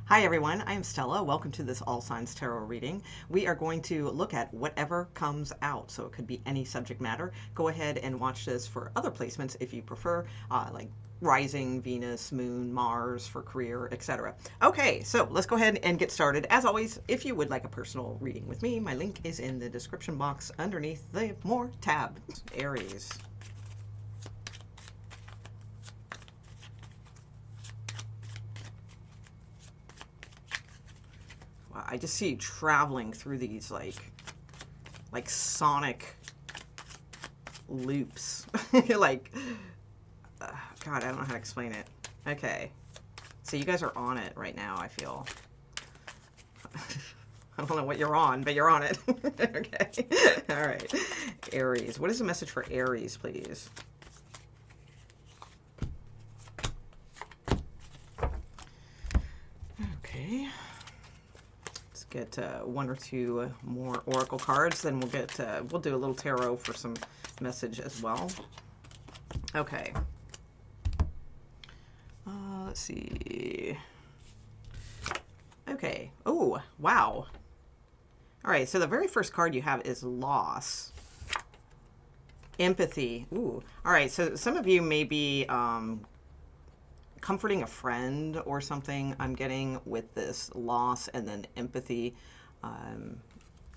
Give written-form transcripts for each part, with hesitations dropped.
Hi everyone, I am Stella. Welcome to this All Signs Tarot reading. We are going to look at whatever comes out, so it could be any subject matter. Go ahead and watch this for other placements if you prefer, like rising, Venus, Moon, Mars for career, etc. Okay, so let's go ahead and get started. As always, if you would like a personal reading with me, my link is in the description box underneath the More tab. Aries. I just see you traveling through these like sonic loops. like, God, I don't know how to explain it. Okay, so you guys are on it right now, I feel. I don't know what you're on, but you're on it. Okay, all right. Aries, what is the message for Aries, please? Okay. Get one or two more oracle cards, then we'll get we'll do a little tarot for some message as well. Okay, let's see. Okay, oh wow. All right, so the very first card you have is loss, empathy. Ooh, all right, so some of you may be comforting a friend or something, I'm getting, with this loss, and then empathy.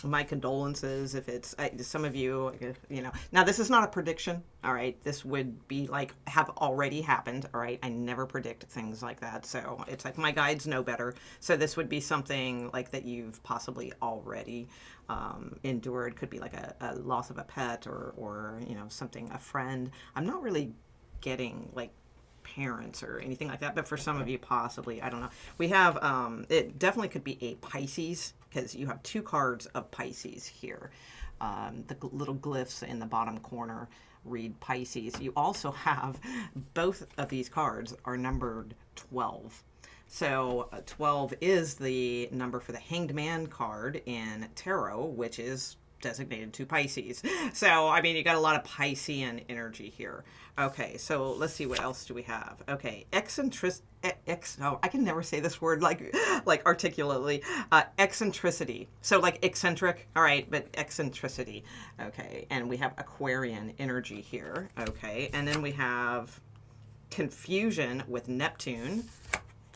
My condolences if it's some of you, you know. Now, this is not a prediction, all right? This would be like have already happened, all right? I never predict things like that, so it's like my guides know better. So this would be something like that you've possibly already endured. Could be like a loss of a pet or you know, something, a friend. I'm not really getting like parents or anything like that, but for some of you possibly, I don't know. We have it definitely could be a Pisces, because you have two cards of Pisces here. The little glyphs in the bottom corner read Pisces. You also have both of these cards are numbered 12. So 12 is the number for the Hanged Man card in tarot, which is designated to Pisces. So, I mean, you got a lot of Piscean energy here. Okay, so let's see, what else do we have? Okay, I can never say this word like articulately. Eccentricity. So like eccentric, all right, but eccentricity. Okay, and we have Aquarian energy here. Okay, and then we have confusion with Neptune.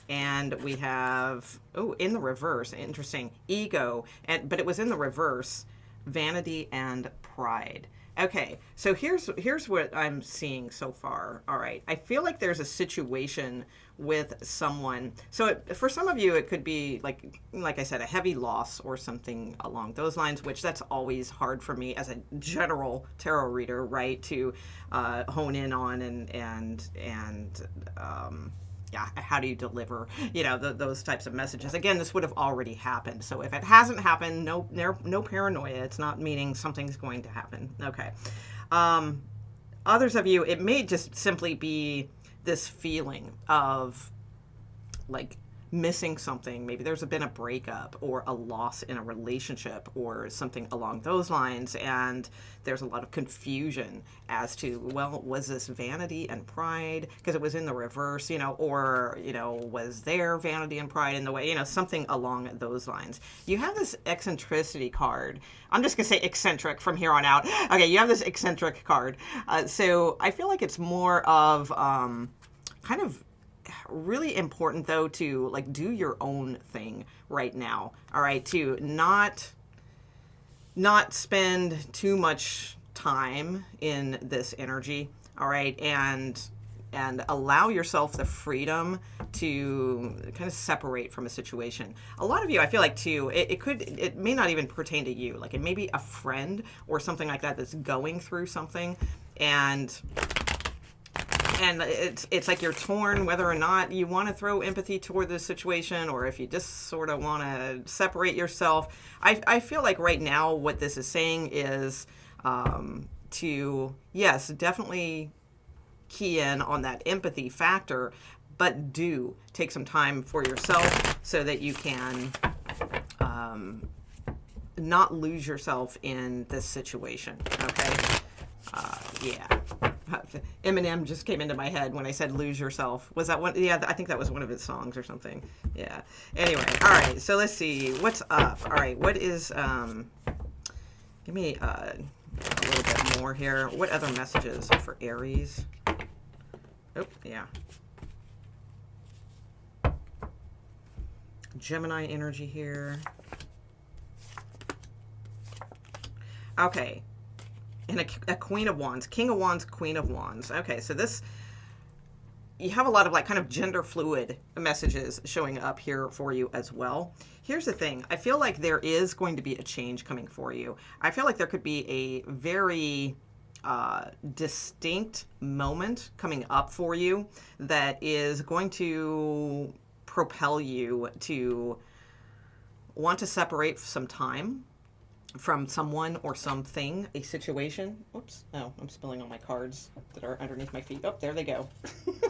And we have, oh, in the reverse, interesting, ego, but it was in the reverse, vanity and pride. Okay, so here's what I'm seeing so far. All right, I feel like there's a situation with someone. So for some of you, it could be like I said, a heavy loss or something along those lines, which that's always hard for me as a general tarot reader, right, to hone in on and yeah, how do you deliver, you know, those types of messages. Again, this would have already happened. So if it hasn't happened, no paranoia. It's not meaning something's going to happen. Okay. Others of you, it may just simply be this feeling of like missing something. Maybe there's been a breakup or a loss in a relationship or something along those lines, and there's a lot of confusion as to, well, was this vanity and pride because it was in the reverse, you know, or, you know, was there vanity and pride in the way, you know, something along those lines. You have this eccentricity card. I'm just gonna say eccentric from here on out. Okay, you have this eccentric card. So I feel like it's more of kind of really important, though, to like do your own thing right now. All right, to not spend too much time in this energy. All right, and allow yourself the freedom to kind of separate from a situation. A lot of you, I feel like, too, it may not even pertain to you. Like, it may be a friend or something like that that's going through something, and it's like you're torn whether or not you want to throw empathy toward this situation, or if you just sort of want to separate yourself. I feel like right now what this is saying is to, yes, definitely key in on that empathy factor, but do take some time for yourself so that you can not lose yourself in this situation. Okay. Yeah. Eminem just came into my head when I said "Lose Yourself." Was that one? Yeah, I think that was one of his songs or something. Yeah. Anyway, all right. So let's see what's up. All right, what is? Give me a little bit more here. What other messages for Aries? Oh, yeah. Gemini energy here. Okay. And a Queen of Wands. King of Wands, Queen of Wands. Okay, so this, you have a lot of like kind of gender fluid messages showing up here for you as well. Here's the thing. I feel like there is going to be a change coming for you. I feel like there could be a very distinct moment coming up for you that is going to propel you to want to separate some time from someone or something, a situation. Oops. Oh, I'm spilling all my cards that are underneath my feet. Oh, there they go.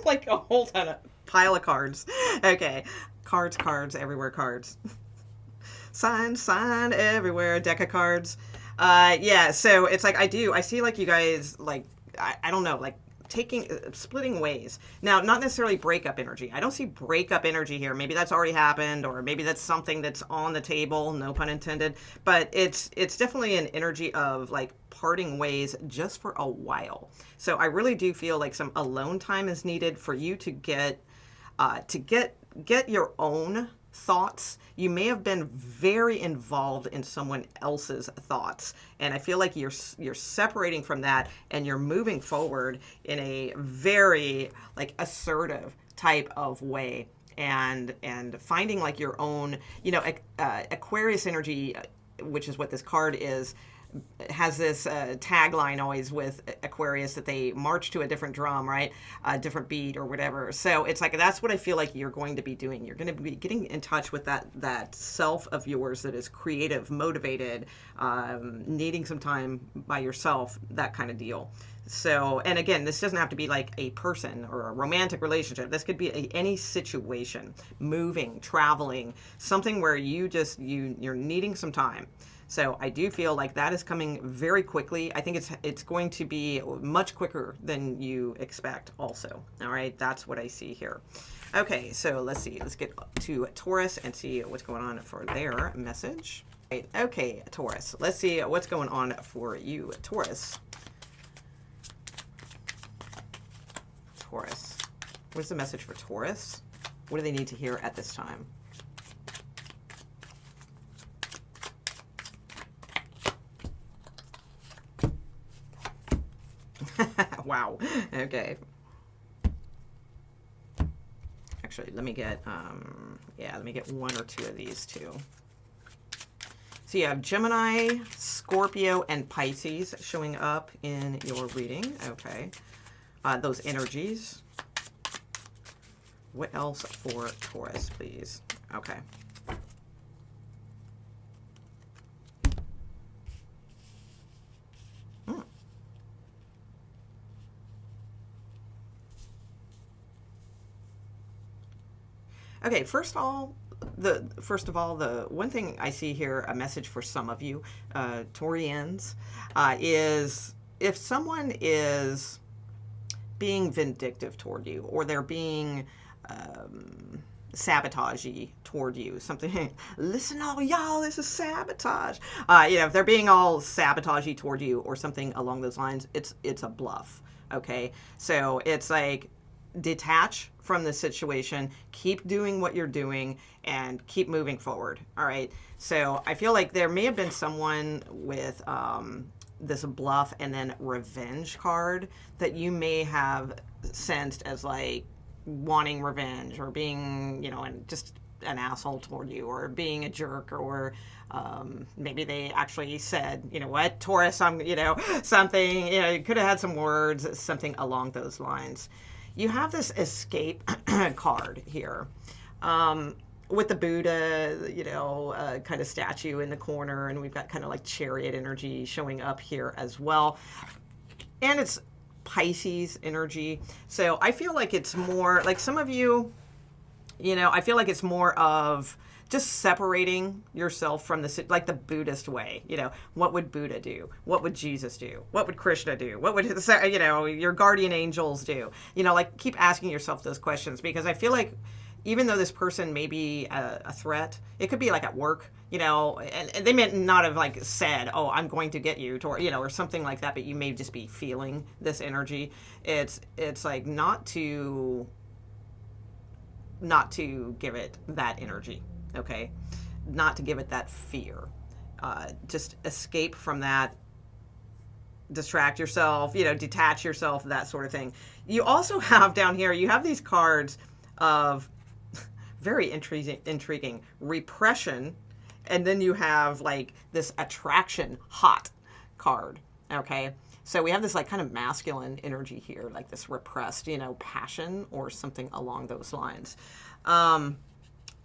Like a whole ton of pile of cards. Okay. Cards everywhere, cards. sign everywhere, deck of cards. Yeah, so it's like I see like you guys like I don't know, like splitting ways. Now, not necessarily breakup energy. I don't see breakup energy here. Maybe that's already happened, or maybe that's something that's on the table, no pun intended. But it's definitely an energy of like parting ways just for a while. So I really do feel like some alone time is needed for you to get your own thoughts. You may have been very involved in someone else's thoughts, and I feel like you're separating from that and you're moving forward in a very like assertive type of way, and finding like your own, Aquarius energy, which is what this card is, has this tagline always with Aquarius that they march to a different drum, right? A different beat or whatever. So it's like, that's what I feel like you're going to be doing. You're going to be getting in touch with that self of yours that is creative, motivated, needing some time by yourself, that kind of deal. So, and again, this doesn't have to be like a person or a romantic relationship. This could be any situation, moving, traveling, something where you're needing some time. So I do feel like that is coming very quickly. I think it's going to be much quicker than you expect also. All right, that's what I see here. Okay, so let's see. Let's get to Taurus and see what's going on for their message. Right, okay, Taurus. Let's see what's going on for you, Taurus. Taurus. What's the message for Taurus? What do they need to hear at this time? Wow. Okay. Actually, let me get one or two of these too. So you have Gemini, Scorpio, and Pisces showing up in your reading. Okay. Those energies. What else for Taurus, please? Okay. Okay, first of all, the one thing I see here, a message for some of you, Taurians, is if someone is being vindictive toward you, or they're being sabotagey toward you, something, listen all y'all, this is sabotage. If they're being all sabotagey toward you or something along those lines, it's a bluff, okay? So it's like, detach from the situation, keep doing what you're doing, and keep moving forward. All right. So I feel like there may have been someone with this bluff and then revenge card that you may have sensed as like wanting revenge, or being, and just an asshole toward you, or being a jerk, or maybe they actually said, you know what, Taurus, I'm, something, you could have had some words, something along those lines. You have this escape card here with the Buddha, kind of statue in the corner, and we've got kind of like chariot energy showing up here as well. And it's Pisces energy. So I feel like it's more like some of you, you know, I feel like it's more of just separating yourself from the, like the Buddhist way. You know, what would Buddha do? What would Jesus do? What would Krishna do? What would, you know, your guardian angels do? You know, like keep asking yourself those questions, because I feel like even though this person may be a threat, it could be like at work, you know, and they may not have like said, oh, I'm going to get you, to, you know, or something like that, but you may just be feeling this energy. It's like not to give it that energy. Okay, not to give it that fear. Just escape from that, distract yourself, you know, detach yourself, that sort of thing. You also have down here, you have these cards of very intriguing repression, and then you have like this attraction, hot card. Okay, so we have this like kind of masculine energy here, like this repressed, you know, passion or something along those lines.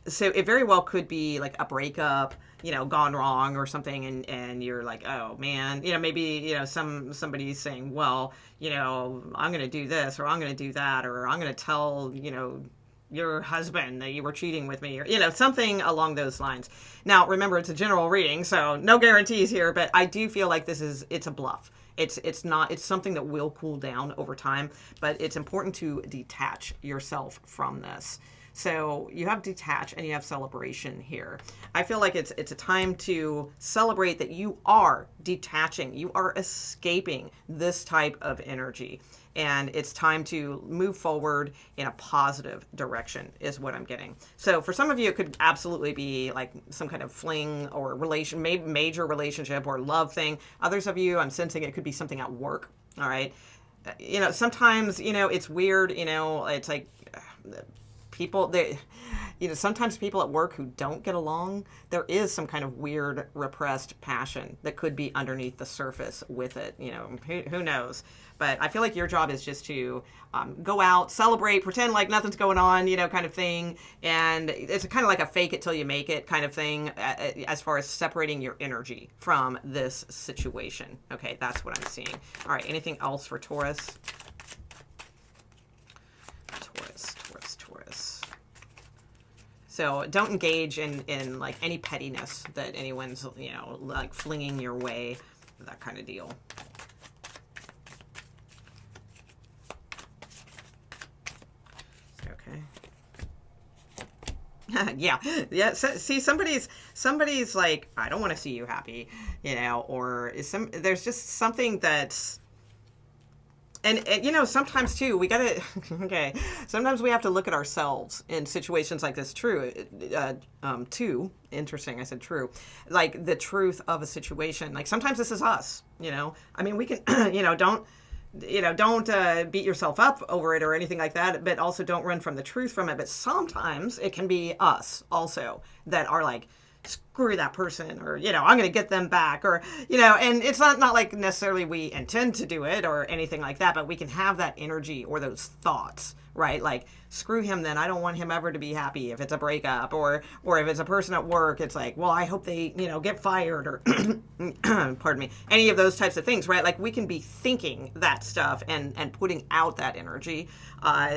So it very well could be like a breakup, you know, gone wrong or something, and you're like, oh man, you know, maybe, you know, somebody's saying, well, you know, I'm going to do this, or I'm going to do that, or I'm going to tell, you know, your husband that you were cheating with me, or, you know, something along those lines. Now, remember, it's a general reading, so no guarantees here, but I do feel like it's a bluff. It's not, it's something that will cool down over time, but it's important to detach yourself from this. So you have detach and you have celebration here. I feel like it's a time to celebrate that you are detaching, you are escaping this type of energy. And it's time to move forward in a positive direction is what I'm getting. So for some of you, it could absolutely be like some kind of fling or relation, maybe major relationship or love thing. Others of you, I'm sensing it could be something at work. All right. You know, sometimes, you know, it's weird, you know, it's like people, you know, sometimes people at work who don't get along, there is some kind of weird repressed passion that could be underneath the surface with it. You know, who knows? But I feel like your job is just to go out, celebrate, pretend like nothing's going on, you know, kind of thing. And it's kind of like a fake it till you make it kind of thing as far as separating your energy from this situation. Okay, that's what I'm seeing. All right, anything else for Taurus? Taurus. So don't engage in like any pettiness that anyone's, you know, like flinging your way, that kind of deal. Yeah. So, see, somebody's like, I don't want to see you happy, you know, or there's just something that's, and you know, sometimes too, we gotta, okay, sometimes we have to look at ourselves in situations like this. True. Too interesting. I said true, like the truth of a situation. Like sometimes this is us, you know, I mean, we can, you know, don't beat yourself up over it or anything like that, but also don't run from the truth from it. But sometimes it can be us also that are like, screw that person, or, you know, I'm going to get them back, or, you know, and it's not like necessarily we intend to do it or anything like that, but we can have that energy or those thoughts, right? Like, screw him then, I don't want him ever to be happy if it's a breakup, or if it's a person at work, it's like, well, I hope they, you know, get fired, or pardon me, any of those types of things, right? Like we can be thinking that stuff and putting out that energy.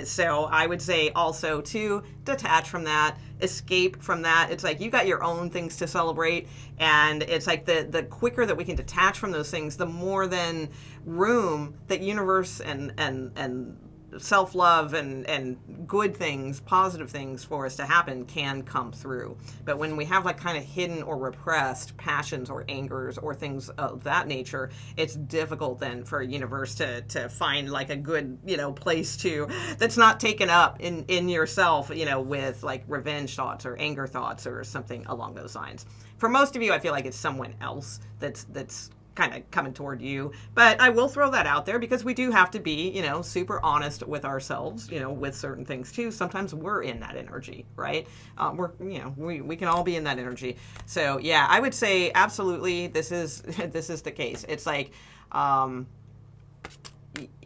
So I would say also to detach from that, escape from that. It's like you got your own things to celebrate, and it's like the quicker that we can detach from those things, the more then room that universe and self-love and good things, positive things for us to happen can come through. But when we have like kind of hidden or repressed passions or angers or things of that nature, it's difficult then for a universe to find like a good, you know, place to, that's not taken up in yourself, you know, with like revenge thoughts or anger thoughts or something along those lines. For most of you, I feel like it's someone else that's kind of coming toward you. But I will throw that out there because we do have to be, you know, super honest with ourselves, you know, with certain things too. Sometimes we're in that energy, right? We can all be in that energy. So yeah, I would say absolutely this is the case. It's like,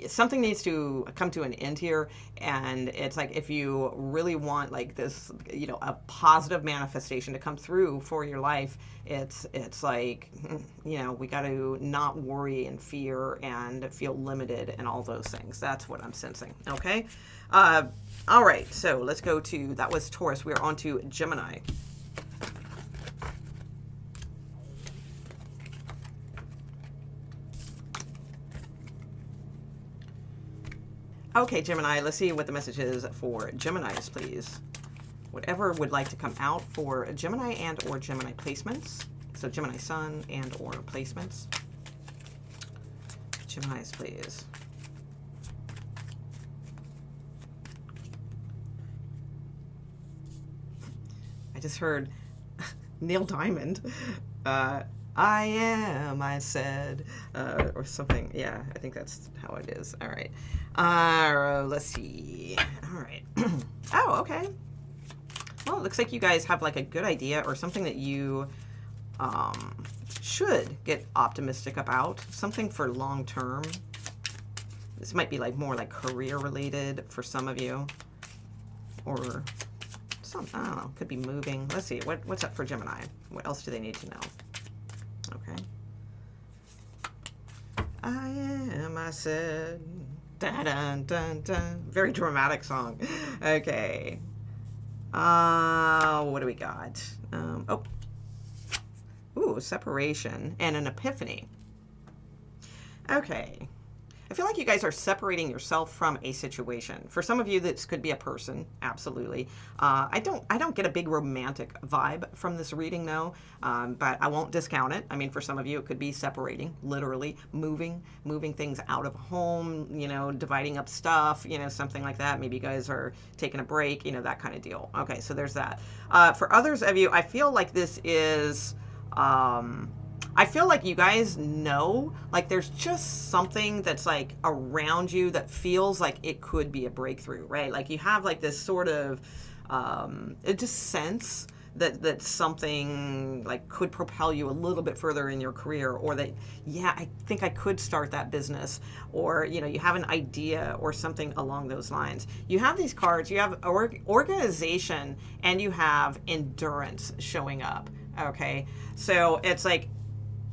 something needs to come to an end here, and it's like if you really want like this, you know, a positive manifestation to come through for your life, it's like, you know, we got to not worry and fear and feel limited and all those things. That's what I'm sensing. Okay. All right, so let's go to, that was Taurus. We're on to Gemini. Okay, Gemini, let's see what the message is for Geminis, please. Whatever would like to come out for Gemini and or Gemini placements. So Gemini Sun and or placements. Geminis, please. I just heard Neil Diamond. I am, I said, or something. Yeah, I think that's how it is. All right. Let's see. All right. Oh, okay. Well, it looks like you guys have like a good idea or something that you should get optimistic about. Something for long term. This might be like more like career related for some of you. Or some, I don't know, could be moving. Let's see. What's up for Gemini? What else do they need to know? Okay. I am, I said. Dun, dun, dun, dun. Very dramatic song. Okay. What do we got? Oh. Ooh, separation and an epiphany. Okay. I feel like you guys are separating yourself from a situation. For some of you, this could be a person, absolutely. I don't get a big romantic vibe from this reading, though, but I won't discount it. I mean, for some of you, it could be separating, literally moving things out of home, you know, dividing up stuff, you know, something like that. Maybe you guys are taking a break, you know, that kind of deal. Okay, so there's that. For others of you, I feel like this is... I feel like you guys know, like there's just something that's like around you that feels like it could be a breakthrough, right? Like you have like this sort of, it just sense that something like could propel you a little bit further in your career, or that, yeah, I think I could start that business, or, you know, you have an idea or something along those lines. You have these cards, you have organization and you have endurance showing up. Okay. So it's like,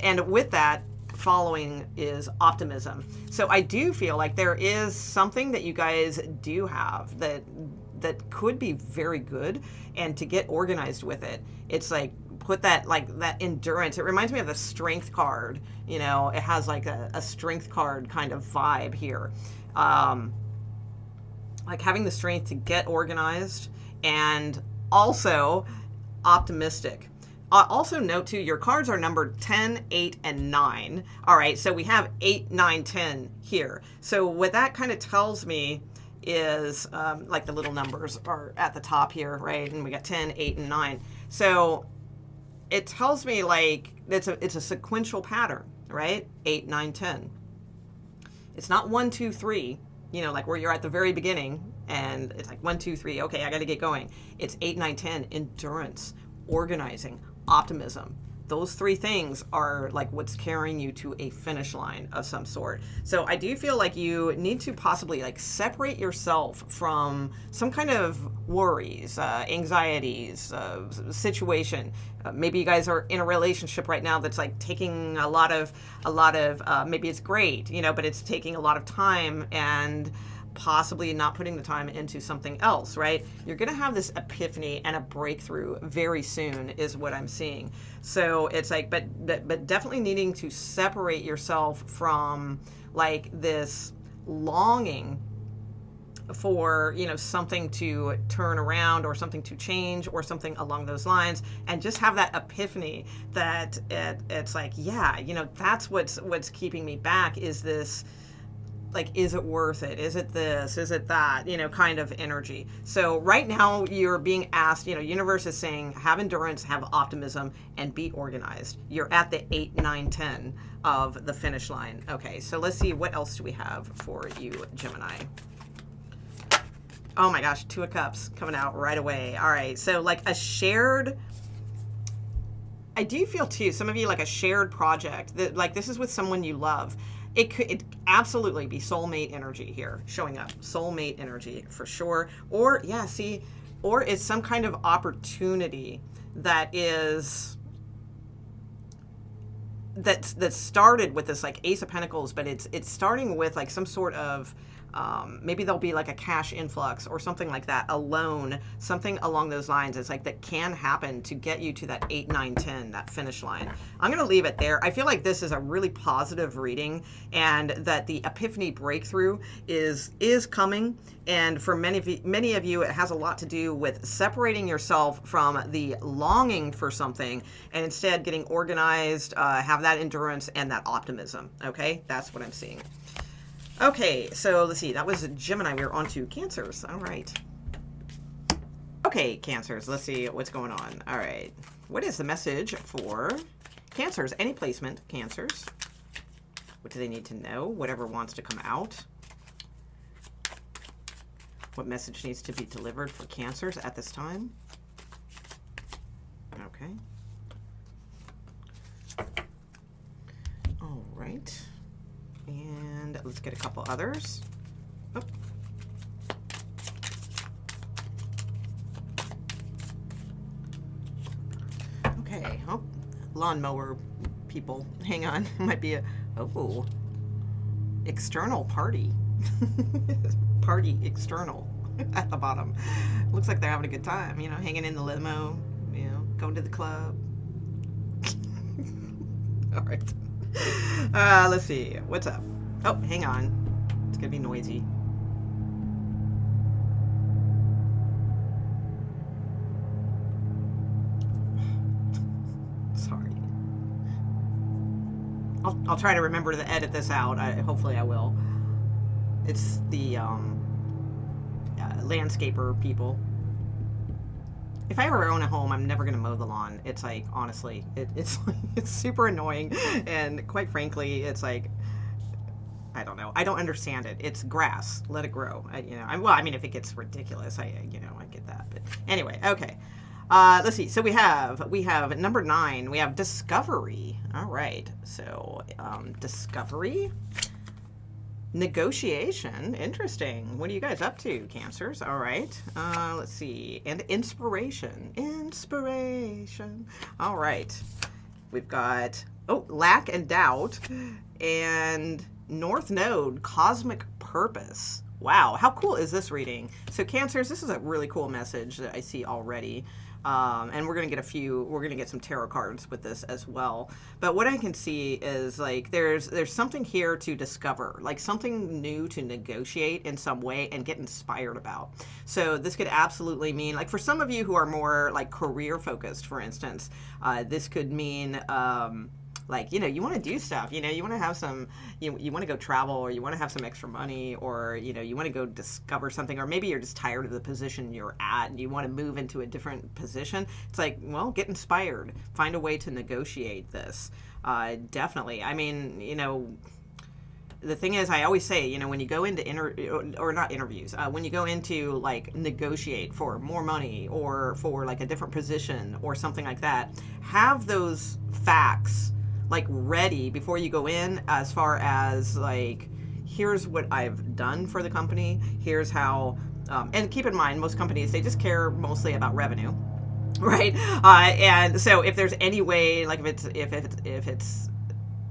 and with that, following is optimism. So I do feel like there is something that you guys do have that could be very good, and to get organized with it, it's like put that, like that endurance. It reminds me of the strength card. You know, it has like a strength card kind of vibe here. Like having the strength to get organized and also optimistic. Also note too, your cards are numbered 10, 8, and 9. All right, so we have 8, 9, 10 here. So what that kind of tells me is like the little numbers are at the top here, right? And we got 10, 8, and 9. So it tells me like it's a sequential pattern, right? 8, 9, 10. It's not 1, 2, 3, you know, like where you're at the very beginning and it's like 1, 2, 3. Okay, I got to get going. It's 8, 9, 10. Endurance, organizing, optimism. Those three things are like what's carrying you to a finish line of some sort. So I do feel like you need to possibly like separate yourself from some kind of worries, anxieties, situation. Maybe you guys are in a relationship right now that's like taking a lot of maybe it's great, you know, but it's taking a lot of time and possibly not putting the time into something else, right? You're going to have this epiphany and a breakthrough very soon is what I'm seeing. So it's like, but definitely needing to separate yourself from like this longing for, you know, something to turn around or something to change or something along those lines, and just have that epiphany that it's like, yeah, you know, that's what's keeping me back is this, like, is it worth it? Is it this? Is it that? You know, kind of energy. So right now you're being asked, you know, universe is saying have endurance, have optimism, and be organized. You're at the 8, 9, 10 of the finish line. Okay, so let's see, what else do we have for you, Gemini? Oh my gosh, 2 of Cups coming out right away. All right, so like a shared, I do feel too, some of you like a shared project that like this is with someone you love. It could absolutely be soulmate energy here showing up. Soulmate energy for sure. Or, yeah, see, or it's some kind of opportunity that is that started with this like Ace of Pentacles, but it's starting with like some sort of maybe there'll be like a cash influx or something like that, a loan, something along those lines. It's like that can happen to get you to that 8, 9, 10, that finish line. I'm going to leave it there. I feel like this is a really positive reading, and that the epiphany breakthrough is coming. And for many of you, it has a lot to do with separating yourself from the longing for something and instead getting organized, have that endurance and that optimism. Okay, that's what I'm seeing. Okay, so let's see. That was Gemini. We're on to Cancers. All right. Okay, Cancers. Let's see what's going on. All right. What is the message for Cancers? Any placement, Cancers. What do they need to know? Whatever wants to come out. What message needs to be delivered for Cancers at this time? Okay. All right. And let's get a couple others. Oh. Okay. Oh, lawnmower people. Hang on. Might be a external party. Party external at the bottom. Looks like they're having a good time. You know, hanging in the limo. You know, going to the club. All right. Let's see. What's up? Oh, hang on. It's gonna be noisy. Sorry. I'll try to remember to edit this out. Hopefully I will. It's the landscaper people. If I ever own a home, I'm never going to mow the lawn. It's like, honestly, it's super annoying. And quite frankly, it's like, I don't know. I don't understand it. It's grass. Let it grow. I mean, if it gets ridiculous, I get that. But anyway, okay. Let's see. So we have number 9. We have discovery. All right. So discovery. Negotiation. Interesting. What are you guys up to, Cancers? All right. Let's see. And inspiration. Inspiration. All right. We've got, lack and doubt. And North Node, cosmic purpose. Wow. How cool is this reading? So Cancers, this is a really cool message that I see already. And we're going to get some tarot cards with this as well. But what I can see is like, there's something here to discover, like something new to negotiate in some way and get inspired about. So this could absolutely mean, like for some of you who are more like career focused, for instance, this could mean, like, you want to do stuff, you want to have some, you want to go travel, or you want to have some extra money, or, you want to go discover something, or maybe you're just tired of the position you're at and you want to move into a different position. It's like, well, get inspired, find a way to negotiate this. Definitely. I mean, the thing is, I always say, when you go into when you go into like negotiate for more money or for like a different position or something like that, have those facts like ready before you go in, as far as like, here's what I've done for the company, here's how, and keep in mind, most companies, they just care mostly about revenue, right? And so if there's any way, like if it's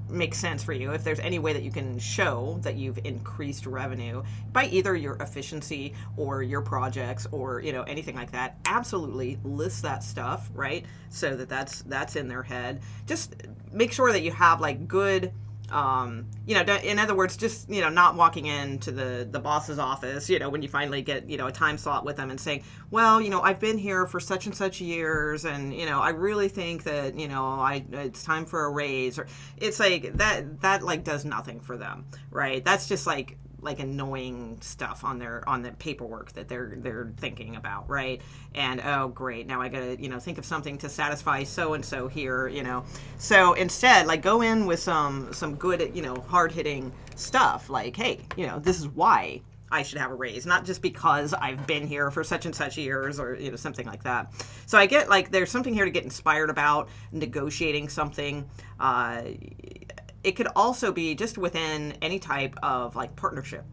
makes sense for you, if there's any way that you can show that you've increased revenue by either your efficiency or your projects or anything like that, absolutely list that stuff, right? So that's in their head. Just make sure that you have like good in other words, just, not walking into the boss's office, when you finally get, a time slot with them and saying, well, I've been here for such and such years, and, I really think that, it's time for a raise. Or it's like that like does nothing for them, right? That's just like annoying stuff on the paperwork that they're thinking about, right? And oh great, now I gotta think of something to satisfy so and so here, so instead, like, go in with some good hard hitting stuff, like, hey, this is why I should have a raise, not just because I've been here for such and such years, or something like that. So I get like there's something here to get inspired about, negotiating something. it could also be just within any type of like partnership.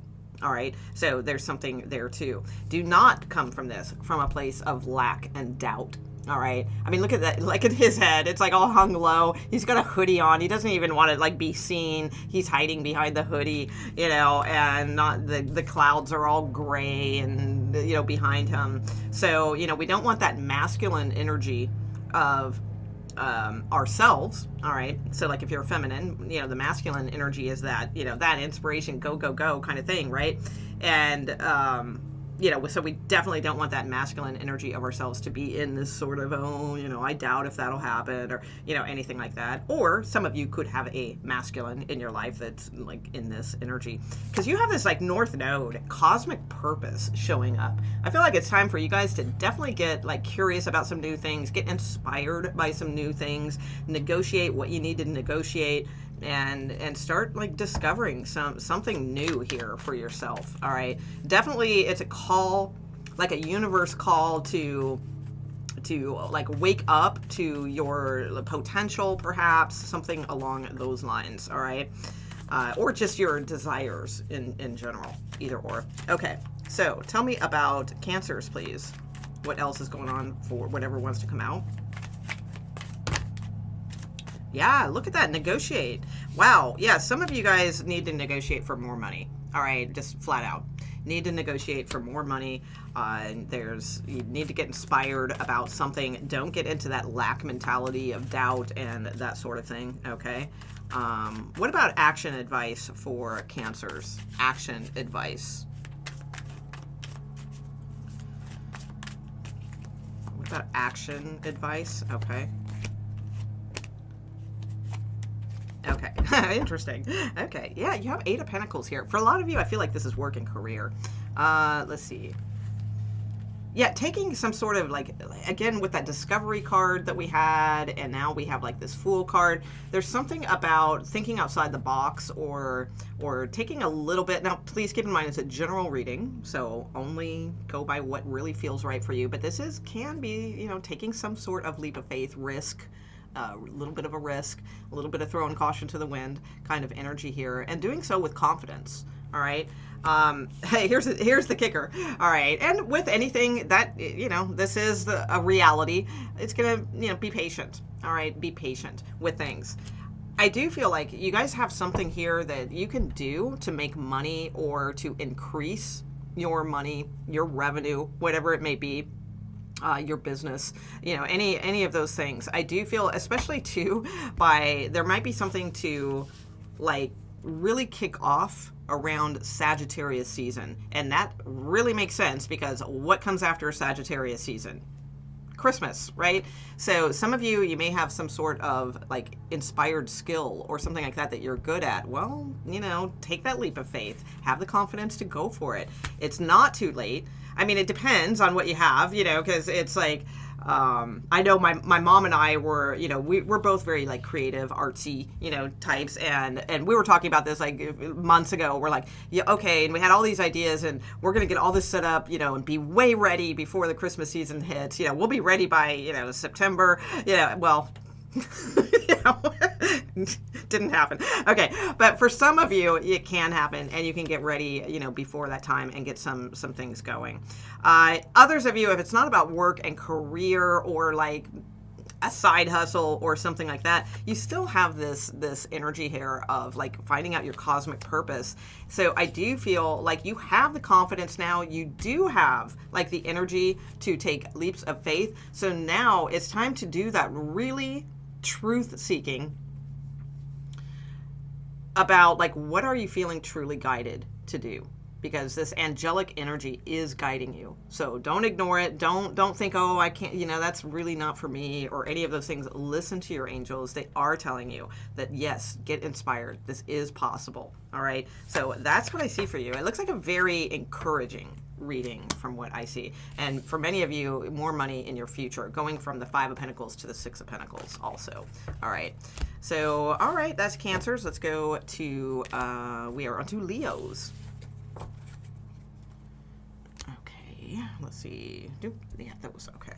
All right. So there's something there too. Do not come from this from a place of lack and doubt. All right. I mean, look at that. Look at his head. It's like all hung low. He's got a hoodie on. He doesn't even want to like be seen. He's hiding behind the hoodie, you know, and not the clouds are all gray and, you know, behind him. So, you know, we don't want that masculine energy of ourselves. All right. So like if you're feminine, you know, the masculine energy is that, you know, that inspiration, go, go, go kind of thing. Right. And, you know, so we definitely don't want that masculine energy of ourselves to be in this sort of, oh, you know, I doubt if that'll happen or, you know, anything like that. Or some of you could have a masculine in your life that's like in this energy because you have this like North Node, cosmic purpose showing up. I feel like it's time for you guys to definitely get like curious about some new things, get inspired by some new things, negotiate what you need to negotiate, and start like discovering something new here for yourself. All right, definitely it's a call, like a universe call to like wake up to your potential, perhaps something along those lines. All right, or just your desires in general, either or. Okay, so tell me about Cancers, please. What else is going on for whatever wants to come out? Yeah, look at that. Negotiate. Wow. Yeah, some of you guys need to negotiate for more money. All right, just flat out. Need to negotiate for more money. You need to get inspired about something. Don't get into that lack mentality of doubt and that sort of thing, okay? What about action advice for Cancers? Action advice. What about action advice? Okay. Okay, interesting. Okay, yeah, you have 8 of Pentacles here. For a lot of you, I feel like this is work and career. Let's see. Yeah, taking some sort of like, again, with that discovery card that we had, and now we have like this Fool card. There's something about thinking outside the box or taking a little bit. Now, please keep in mind, it's a general reading, so only go by what really feels right for you. But this can be, you know, taking some sort of leap of faith, risk, a little bit of a risk, a little bit of throwing caution to the wind kind of energy here, and doing so with confidence. All right. Hey, here's the kicker. All right. And with anything that, you know, this is a reality, it's going to, you know, be patient. All right. Be patient with things. I do feel like you guys have something here that you can do to make money or to increase your money, your revenue, whatever it may be. Your business, you know, any of those things. I do feel, especially too, there might be something to like really kick off around Sagittarius season. And that really makes sense because what comes after Sagittarius season? Christmas, right? So some of you may have some sort of like inspired skill or something like that you're good at. Well, you know, take that leap of faith, have the confidence to go for it. It's not too late. I mean, it depends on what you have, you know, because it's like, I know my mom and I were, you know, we're both very like creative, artsy, you know, types. And we were talking about this like months ago. We're like, yeah, okay. And we had all these ideas and we're going to get all this set up, you know, and be way ready before the Christmas season hits. You know, we'll be ready by, you know, September, you know, well, you know, didn't happen. Okay, but for some of you, it can happen, and you can get ready, you know, before that time and get some things going. Others of you, if it's not about work and career or like a side hustle or something like that, you still have this energy here of like finding out your cosmic purpose. So I do feel like you have the confidence now. You do have like the energy to take leaps of faith. So now it's time to do that really truth seeking about like, what are you feeling truly guided to do? Because this angelic energy is guiding you. So don't ignore it. Don't think, oh, I can't, you know, that's really not for me or any of those things. Listen to your angels. They are telling you that, yes, get inspired. This is possible. All right. So that's what I see for you. It looks like a very encouraging reading from what I see. And for many of you, more money in your future, going from the 5 of Pentacles to the 6 of Pentacles also. All right. So, all right, that's Cancers. Let's go to, we are on to Leos. Let's see. Yeah, that was okay.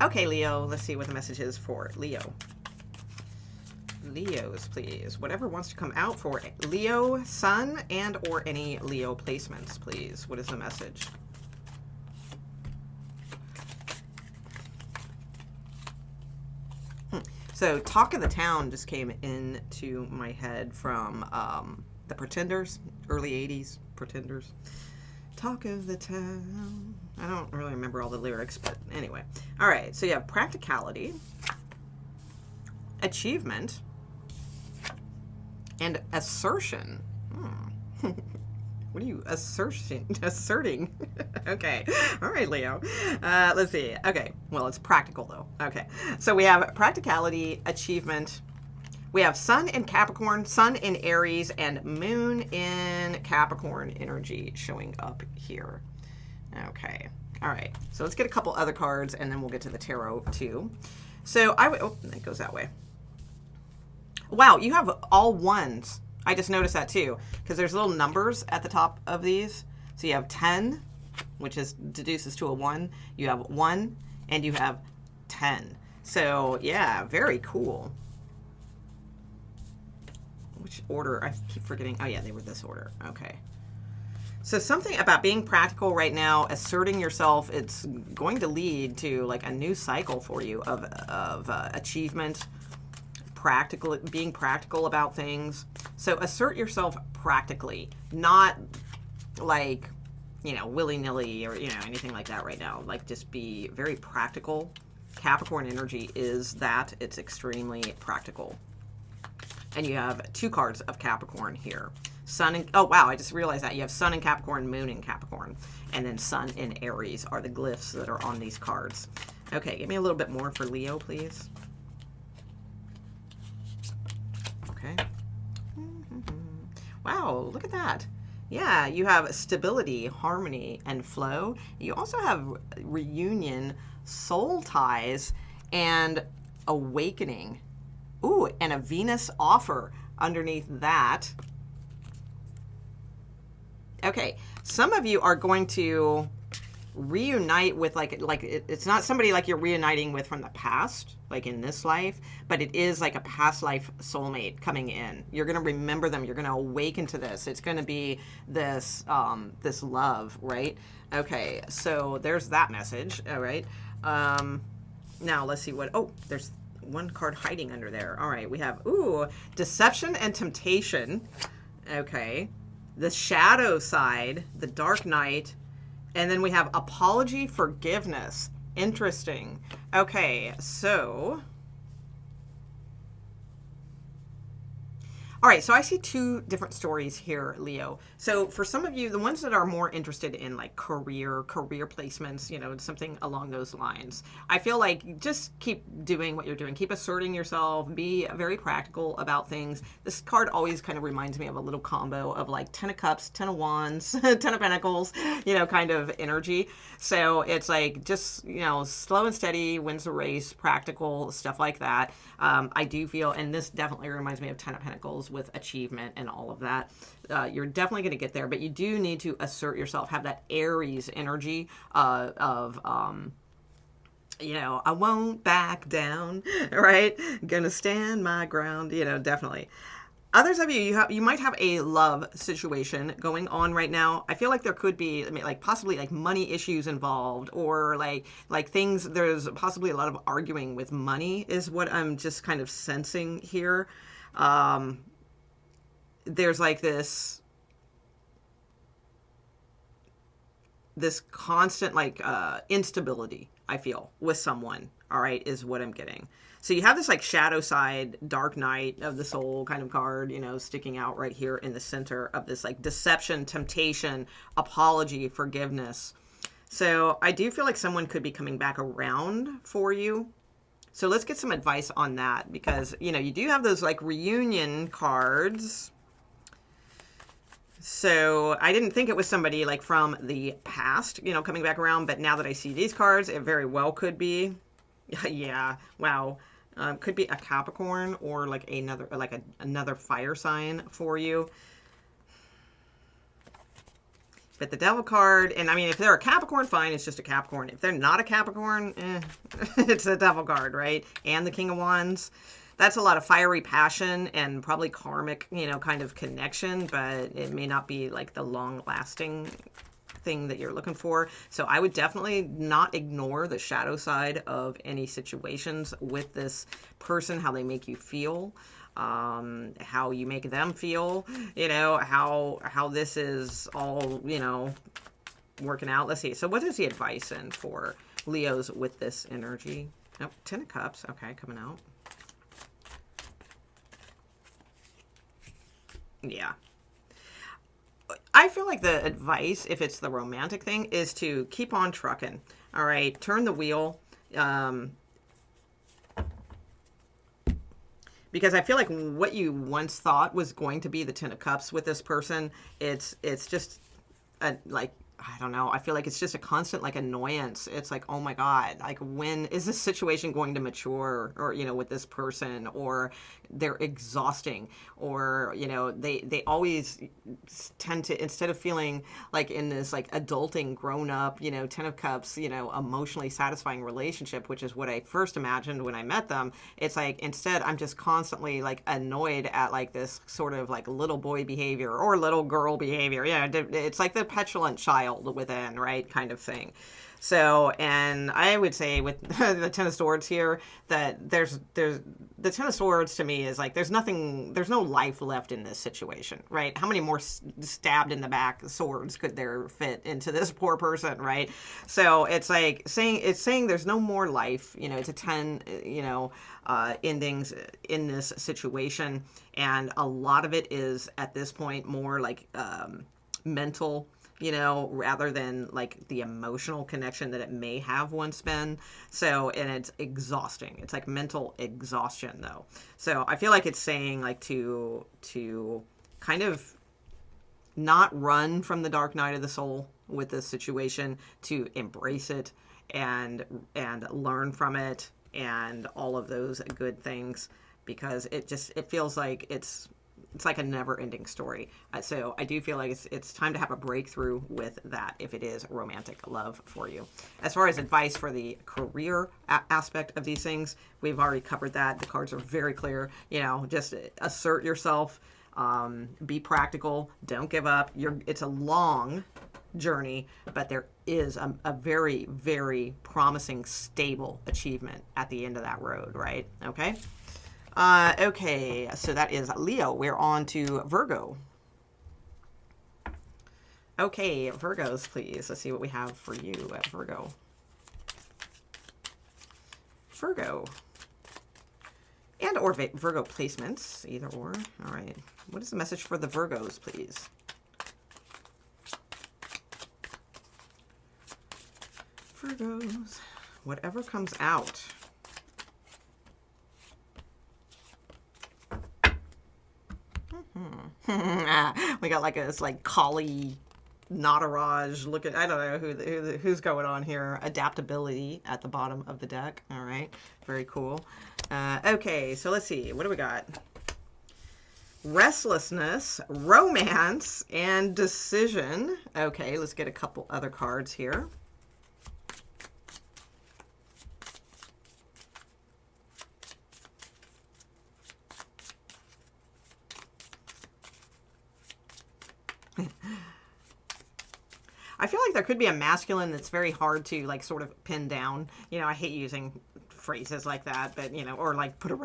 Okay, Leo, let's see what the message is for Leo. Leos, please. Whatever wants to come out for Leo, Sun, and or any Leo placements, please. What is the message? So Talk of the Town just came into my head from the Pretenders, early 80s Pretenders. Talk of the Town. I don't really remember all the lyrics, but anyway. All right, so you have practicality, achievement, and assertion. What are you asserting? Okay. All right, Leo. Let's see. Okay. Well, it's practical, though. Okay. So we have practicality, achievement. We have Sun in Capricorn, Sun in Aries, and Moon in Capricorn energy showing up here. Okay. All right. So let's get a couple other cards, and then we'll get to the tarot, too. So I would... Oh, it goes that way. Wow, you have all ones. I just noticed that too, because there's little numbers at the top of these. So you have 10, which deduces to a 1. You have 1, and you have 10. So yeah, very cool. Which order? I keep forgetting. Oh yeah, they were this order. Okay. So something about being practical right now, asserting yourself, it's going to lead to like a new cycle for you of achievement, being practical about things. So assert yourself practically, not like, you know, willy-nilly or, you know, anything like that right now. Like, just be very practical. Capricorn energy is that. It's extremely practical. And you have 2 cards of Capricorn here. Sun and, oh wow, I just realized that. You have Sun in Capricorn, Moon in Capricorn. And then Sun in Aries are the glyphs that are on these cards. Okay, give me a little bit more for Leo, please. Okay. Wow, look at that. Yeah, you have stability, harmony, and flow. You also have reunion, soul ties, and awakening. Ooh, and a Venus offer underneath that. Okay, some of you are going to reunite with it's not somebody like you're reuniting with from the past, like in this life, but it is like a past life soulmate coming in. You're going to remember them. You're going to awaken to this. It's going to be this this love, right? Okay, so there's that message. All right. Now let's see what. Oh, there's one card hiding under there. All right, we have deception and temptation. Okay, the shadow side, the dark night. And then we have apology, forgiveness. Interesting. Okay, so. All right, so I see 2 different stories here, Leo. So for some of you, the ones that are more interested in like career placements, you know, something along those lines, I feel like just keep doing what you're doing. Keep asserting yourself. Be very practical about things. This card always kind of reminds me of a little combo of like 10 of Cups, 10 of Wands, 10 of Pentacles, you know, kind of energy. So it's like just, you know, slow and steady wins the race, practical, stuff like that. I do feel, and this definitely reminds me of 10 of Pentacles with achievement and all of that. You're definitely going to get there, but you do need to assert yourself, have that Aries energy of you know, I won't back down, right? Gonna stand my ground, you know, definitely. Others of you might have a love situation going on right now. I feel like there could be, I mean, like possibly like money issues involved, or like things. There's possibly a lot of arguing with money, is what I'm just kind of sensing here. There's like this constant like instability, I feel, with someone. All right, is what I'm getting. So you have this like shadow side, dark night of the soul kind of card, you know, sticking out right here in the center of this like deception, temptation, apology, forgiveness. So I do feel like someone could be coming back around for you. So let's get some advice on that, because, you know, you do have those like reunion cards. So I didn't think it was somebody like from the past, you know, coming back around. But now that I see these cards, it very well could be. Yeah. Wow. Could be a Capricorn or like another fire sign for you. But the Devil card, and I mean, if they're a Capricorn, fine, it's just a Capricorn. If they're not a Capricorn, it's a Devil card, right? And the King of Wands. that's a lot of fiery passion and probably karmic, you know, kind of connection, but it may not be like the long lasting thing that you're looking for. So I would definitely not ignore the shadow side of any situations with this person, how they make you feel, how you make them feel, you know, how this is all, you know, working out. Let's see. So what is the advice in for Leos with this energy? Nope, 10 of Cups. Okay, coming out. Yeah. I feel like the advice, if it's the romantic thing, is to keep on trucking. All right, turn the wheel. Because I feel like what you once thought was going to be the 10 of Cups with this person, it's just like, I don't know. I feel like it's just a constant like annoyance. It's like, oh my God, like when is this situation going to mature, or, you know, with this person, or they're exhausting, or, you know, they always tend to, instead of feeling like in this like adulting grown up, you know, 10 of Cups, you know, emotionally satisfying relationship, which is what I first imagined when I met them. It's like, instead I'm just constantly like annoyed at like this sort of like little boy behavior or little girl behavior. Yeah. It's like the petulant child within, right, kind of thing. So, and I would say with the 10 of Swords here, that there's the 10 of Swords to me is like, there's no life left in this situation, right? How many more stabbed in the back swords could there fit into this poor person, right? So it's like saying there's no more life, you know, it's a 10, you know, endings in this situation. And a lot of it is at this point more like mental, you know, rather than like the emotional connection that it may have once been. So, and it's exhausting. It's like mental exhaustion though. So I feel like it's saying like to kind of not run from the dark night of the soul with this situation, to embrace it and learn from it and all of those good things, because it feels like it's like a never-ending story. So I do feel like it's time to have a breakthrough with that if it is romantic love for you. As far as advice for the career aspect of these things, we've already covered that. The cards are very clear. You know, just assert yourself, be practical, don't give up. It's a long journey, but there is a very, very promising, stable achievement at the end of that road, right? Okay. Okay, so that is Leo. We're on to Virgo. Okay, Virgos, please. Let's see what we have for you at Virgo. Virgo. And or Virgo placements, either or. All right. What is the message for the Virgos, please? Virgos. Whatever comes out. We got like this like collie Nataraj look at, I don't know who's going on here. Adaptability at the bottom of the deck. All right, very cool. Okay, so let's see, what do we got? Restlessness, romance, and decision. Okay, let's get a couple other cards here. I feel like there could be a masculine that's very hard to like sort of pin down. You know, I hate using phrases like that, but you know, or like put a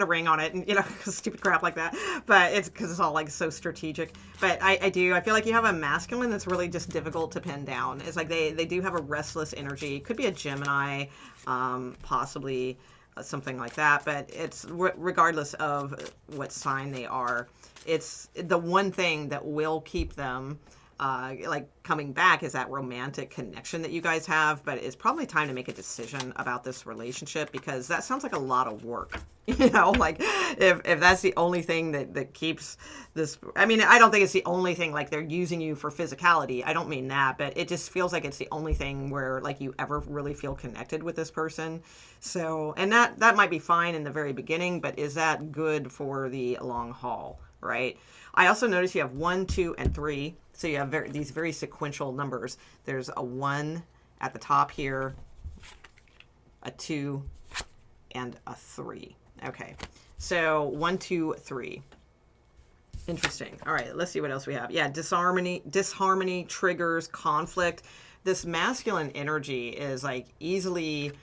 ring on it, and you know, stupid crap like that. But it's because it's all like so strategic. But I feel like you have a masculine that's really just difficult to pin down. It's like they do have a restless energy. It could be a Gemini, possibly something like that. But it's regardless of what sign they are, it's the one thing that will keep them like coming back is that romantic connection that you guys have. But it's probably time to make a decision about this relationship, because that sounds like a lot of work. You know, like if that's the only thing that keeps this, I mean, I don't think it's the only thing, like they're using you for physicality. I don't mean that, but it just feels like it's the only thing where like you ever really feel connected with this person. So, and that might be fine in the very beginning, but is that good for the long haul, right? I also notice you have 1, 2, and 3. So you have these very sequential numbers. There's a 1 at the top here, a 2, and a 3. Okay, so 1, 2, 3. Interesting. All right, let's see what else we have. Yeah, disharmony triggers conflict. This masculine energy is like easily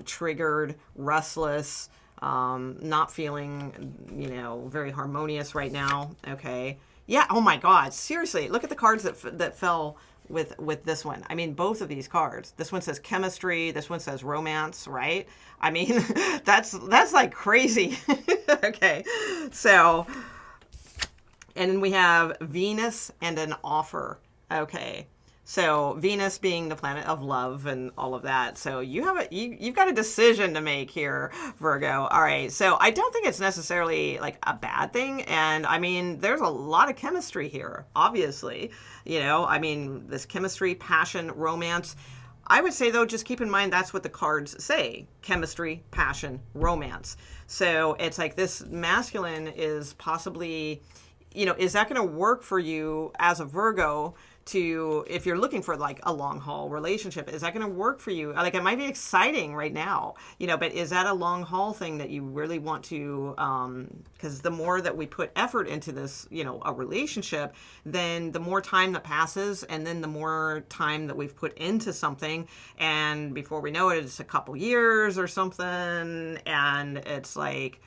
triggered, restless, not feeling, very harmonious right now. Okay. Yeah. Oh my God. Seriously, look at the cards that fell with this one. I mean, both of these cards. This one says chemistry. This one says romance. Right. I mean, that's like crazy. Okay. So, and then we have Venus and an offer. Okay. So Venus being the planet of love and all of that. So you've got a decision to make here, Virgo. All right. So I don't think it's necessarily like a bad thing. And I mean, there's a lot of chemistry here, obviously. I mean, this chemistry, passion, romance. I would say, though, just keep in mind that's what the cards say. Chemistry, passion, romance. So it's like this masculine is possibly, is that going to work for you as a Virgo? If you're looking for like a long haul relationship, is that going to work for you? Like, it might be exciting right now, but is that a long haul thing that you really want to, because the more that we put effort into this, a relationship, then the more time that passes, and then the more time that we've put into something, and before we know it, it's a couple years or something, and it's like,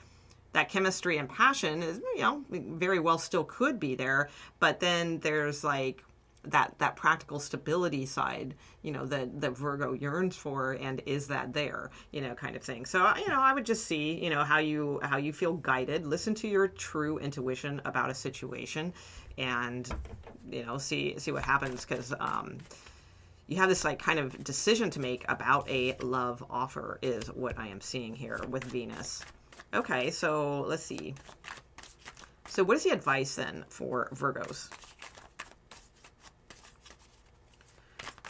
that chemistry and passion is, very well still could be there, but then there's like that practical stability side, that Virgo yearns for, and is that there, kind of thing. So, I would just see, how you feel guided, listen to your true intuition about a situation, and, see what happens, because you have this like kind of decision to make about a love offer is what I am seeing here with Venus. Okay, so let's see. So what is the advice then for Virgos?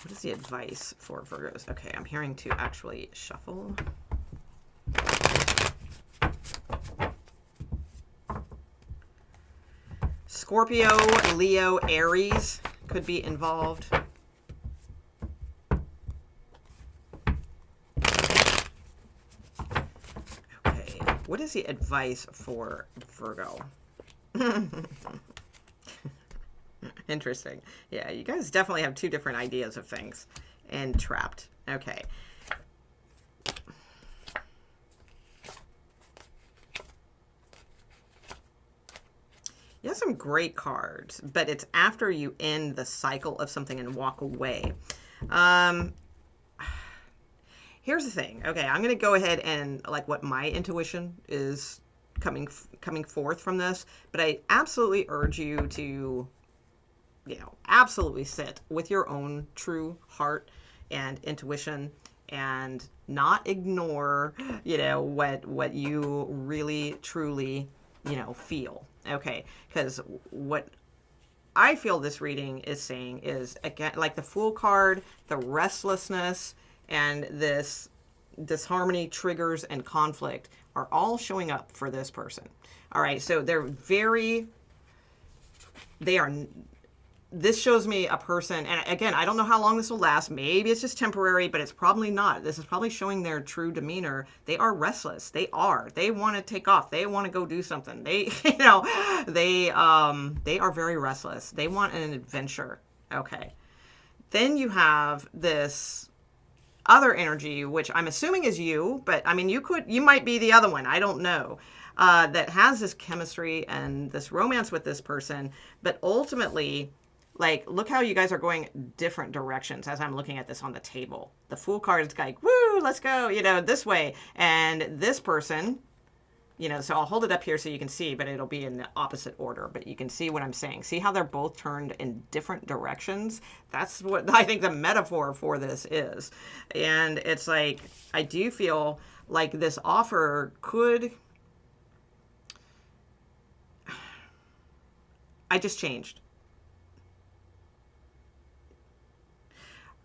What is the advice for Virgos? Okay, I'm hearing to actually shuffle. Scorpio, Leo, Aries could be involved. Okay, what is the advice for Virgo? Interesting. Yeah, you guys definitely have two different ideas of things. And trapped. Okay. You have some great cards, but it's after you end the cycle of something and walk away. Here's the thing. Okay, I'm going to go ahead and like what my intuition is coming forth from this, but I absolutely urge you to absolutely sit with your own true heart and intuition and not ignore, what you really, truly, feel. Okay. Because what I feel this reading is saying is, again, like the Fool card, the restlessness and this disharmony, triggers, and conflict are all showing up for this person. All right. So this shows me a person, and again, I don't know how long this will last. Maybe it's just temporary, but it's probably not. This is probably showing their true demeanor. They are restless. They want to take off. They want to go do something. They are very restless. They want an adventure. Okay. Then you have this other energy, which I'm assuming is you, but I mean, you might be the other one. I don't know. That has this chemistry and this romance with this person, but ultimately, like, look how you guys are going different directions as I'm looking at this on the table. The Fool card is like, woo, let's go, this way. And this person, so I'll hold it up here so you can see, but it'll be in the opposite order. But you can see what I'm saying. See how they're both turned in different directions? That's what I think the metaphor for this is. And it's like, I do feel like this offer could... I just changed.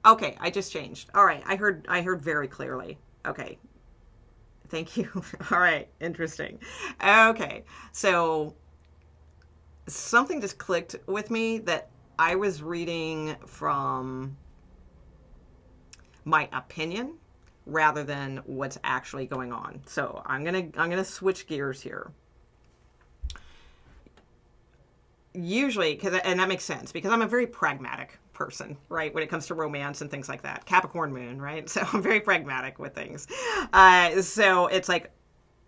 Okay, I just changed. All right, I heard very clearly. Okay. Thank you. All right, interesting. Okay. So something just clicked with me that I was reading from my opinion rather than what's actually going on. So I'm gonna switch gears here. Usually, and that makes sense because I'm a very pragmatic person, right? When it comes to romance and things like that, Capricorn moon, right? So I'm very pragmatic with things. So it's like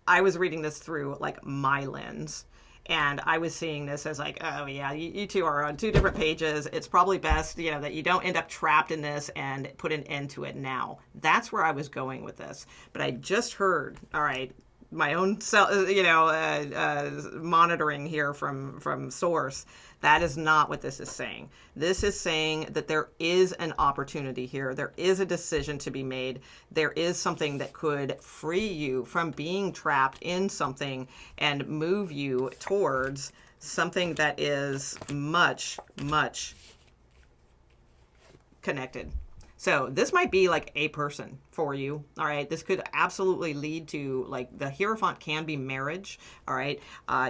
I was reading this through like my lens. And I was seeing this as like, oh yeah, you two are on two different pages. It's probably best, that you don't end up trapped in this and put an end to it now. That's where I was going with this. But I just heard, all right, my own monitoring here from source. That is not what this is saying. This is saying that there is an opportunity here. There is a decision to be made. There is something that could free you from being trapped in something and move you towards something that is much, much connected. So this might be like a person for you. All right. This could absolutely lead to, like, the Hierophant can be marriage. All right.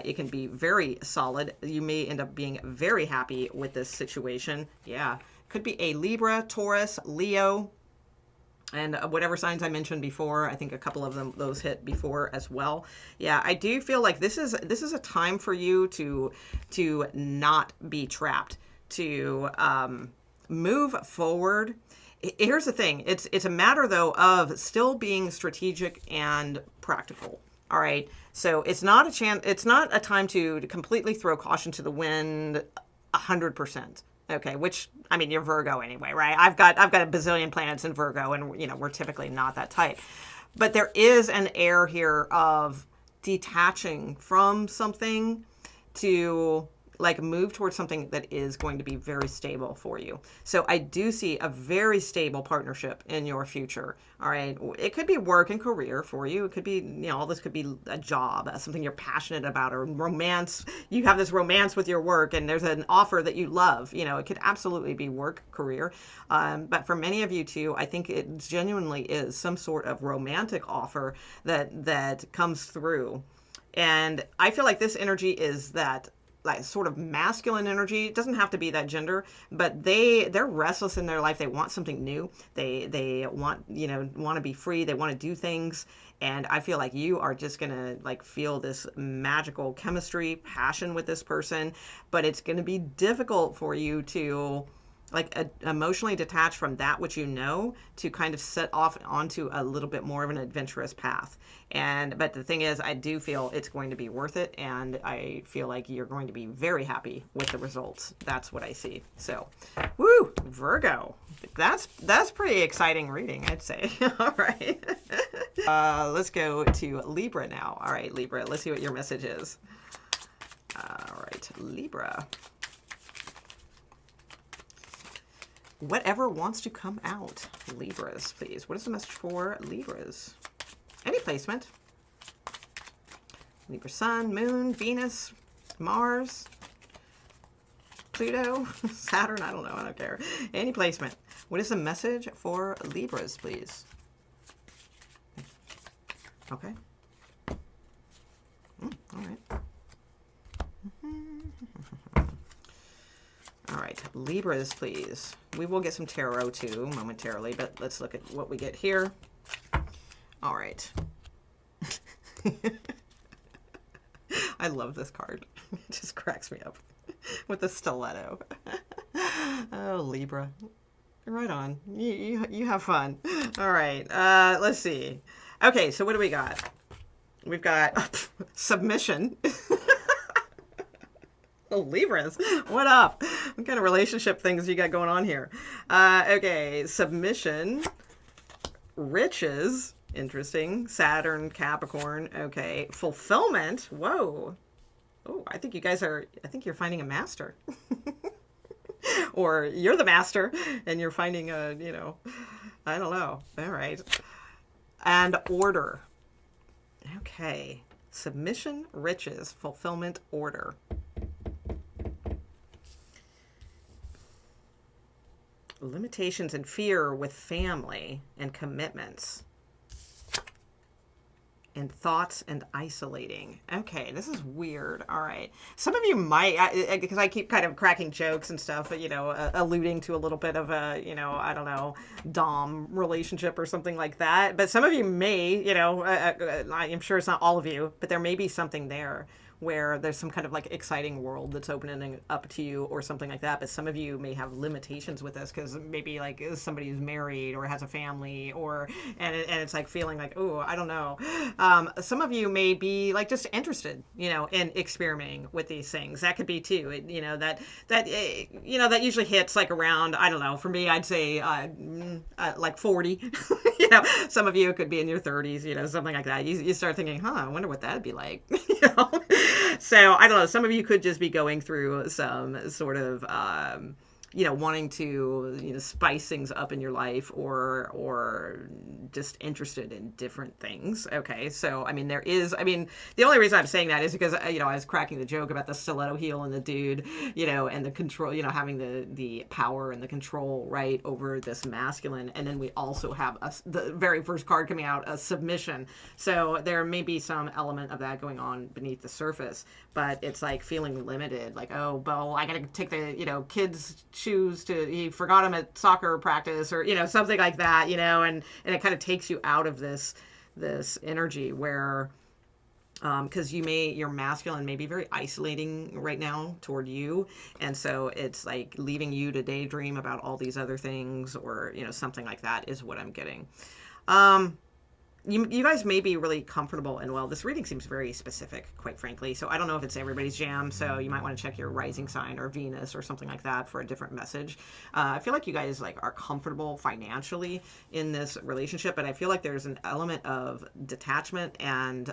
It can be very solid. You may end up being very happy with this situation. Yeah. Could be a Libra, Taurus, Leo, and whatever signs I mentioned before. I think a couple of them, those hit before as well. Yeah. I do feel like this is a time for you to not be trapped, to move forward. Here's the thing. It's a matter, though, of still being strategic and practical. All right. So it's not a time to completely throw caution to the wind 100%. Okay. Which, I mean, you're Virgo anyway, right? I've got a bazillion planets in Virgo, and we're typically not that tight. But there is an air here of detaching from something to, like, move towards something that is going to be very stable for you. So I do see a very stable partnership in your future. All right. It could be work and career for you. It could be, all this could be a job, something you're passionate about, or romance. You have this romance with your work and there's an offer that you love. It could absolutely be work, career. But for many of you too, I think it genuinely is some sort of romantic offer that comes through. And I feel like this energy is that, like, sort of masculine energy. It doesn't have to be that gender, but they're restless in their life. They want something new. They want to be free. They want to do things. And I feel like you are just gonna, like, feel this magical chemistry, passion with this person, but it's gonna be difficult for you to, like, emotionally detach from that which to kind of set off onto a little bit more of an adventurous path. But the thing is, I do feel it's going to be worth it, and I feel like you're going to be very happy with the results. That's what I see. So, woo, Virgo. That's pretty exciting reading, I'd say. All right. Let's go to Libra now. All right, Libra, let's see what your message is. All right, Libra. Whatever wants to come out. Libras, please. What is the message for Libras? Any placement. Libra Sun, Moon, Venus, Mars, Pluto, Saturn, I don't know, I don't care. Any placement. What is the message for Libras, please? Okay. All right. All right, Libras, please. We will get some tarot too momentarily, but let's look at what we get here. All right. I love this card. It just cracks me up with the stiletto. Oh, Libra. Right on. You have fun. All right. Let's see. Okay, so what do we got? We've got submission. Oh, Libras, what up? What kind of relationship things you got going on here? Okay, submission, riches, interesting. Saturn, Capricorn, okay. Fulfillment, whoa. Oh, I think you're finding a master. Or you're the master and you're finding I don't know. All right. And order. Okay. Submission, riches, fulfillment, order. Limitations and fear with family and commitments. and thoughts and isolating. Okay, this is weird. All right. Some of you might, because I keep kind of cracking jokes and stuff, alluding to a little bit of a, I don't know, Dom relationship or something like that. But some of you may, I'm sure it's not all of you, but there may be something there where there's some kind of like exciting world that's opening up to you or something like that. But some of you may have limitations with this because maybe like somebody who's married or has a family and it's like feeling like, oh, I don't know. Some of you may be like just interested, in experimenting with these things. That could be too. That usually hits like around, I don't know, for me, I'd say like 40. Some of you it could be in your 30s, something like that. You start thinking, I wonder what that'd be like. So I don't know. Some of you could just be going through some sort of, wanting to, spice things up in your life or just interested in different things. Okay. So, the only reason I'm saying that is because, I was cracking the joke about the stiletto heel and the dude, and the control, having the power and the control, right, over this masculine. And then we also have the very first card coming out, a submission. So there may be some element of that going on beneath the surface, but it's like feeling limited, like, oh, well, I got to take the, kids' shoes he forgot them at soccer practice or, something like that, and it kind of takes you out of this energy where, because your masculine may be very isolating right now toward you. And so it's like leaving you to daydream about all these other things or, something like that is what I'm getting. You guys may be really comfortable and well, this reading seems very specific, quite frankly. So I don't know if it's everybody's jam. So you might want to check your rising sign or Venus or something like that for a different message. I feel like you guys are comfortable financially in this relationship, but I feel like there's an element of detachment and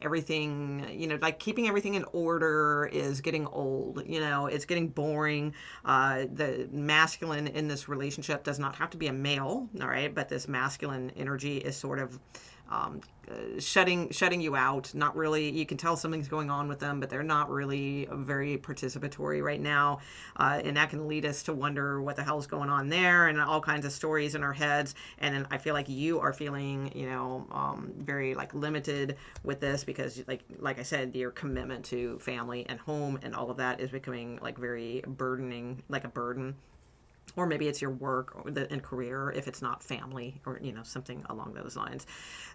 everything, like keeping everything in order is getting old. It's getting boring. The masculine in this relationship does not have to be a male, all right? But this masculine energy is sort of shutting you out. Not really. You can tell something's going on with them, but they're not really very participatory right now, and that can lead us to wonder what the hell's going on there, and all kinds of stories in our heads. And then I feel like you are feeling, very like limited with this because, like I said, your commitment to family and home and all of that is becoming like very burdening, like a burden. Or maybe it's your work and career if it's not family or, something along those lines.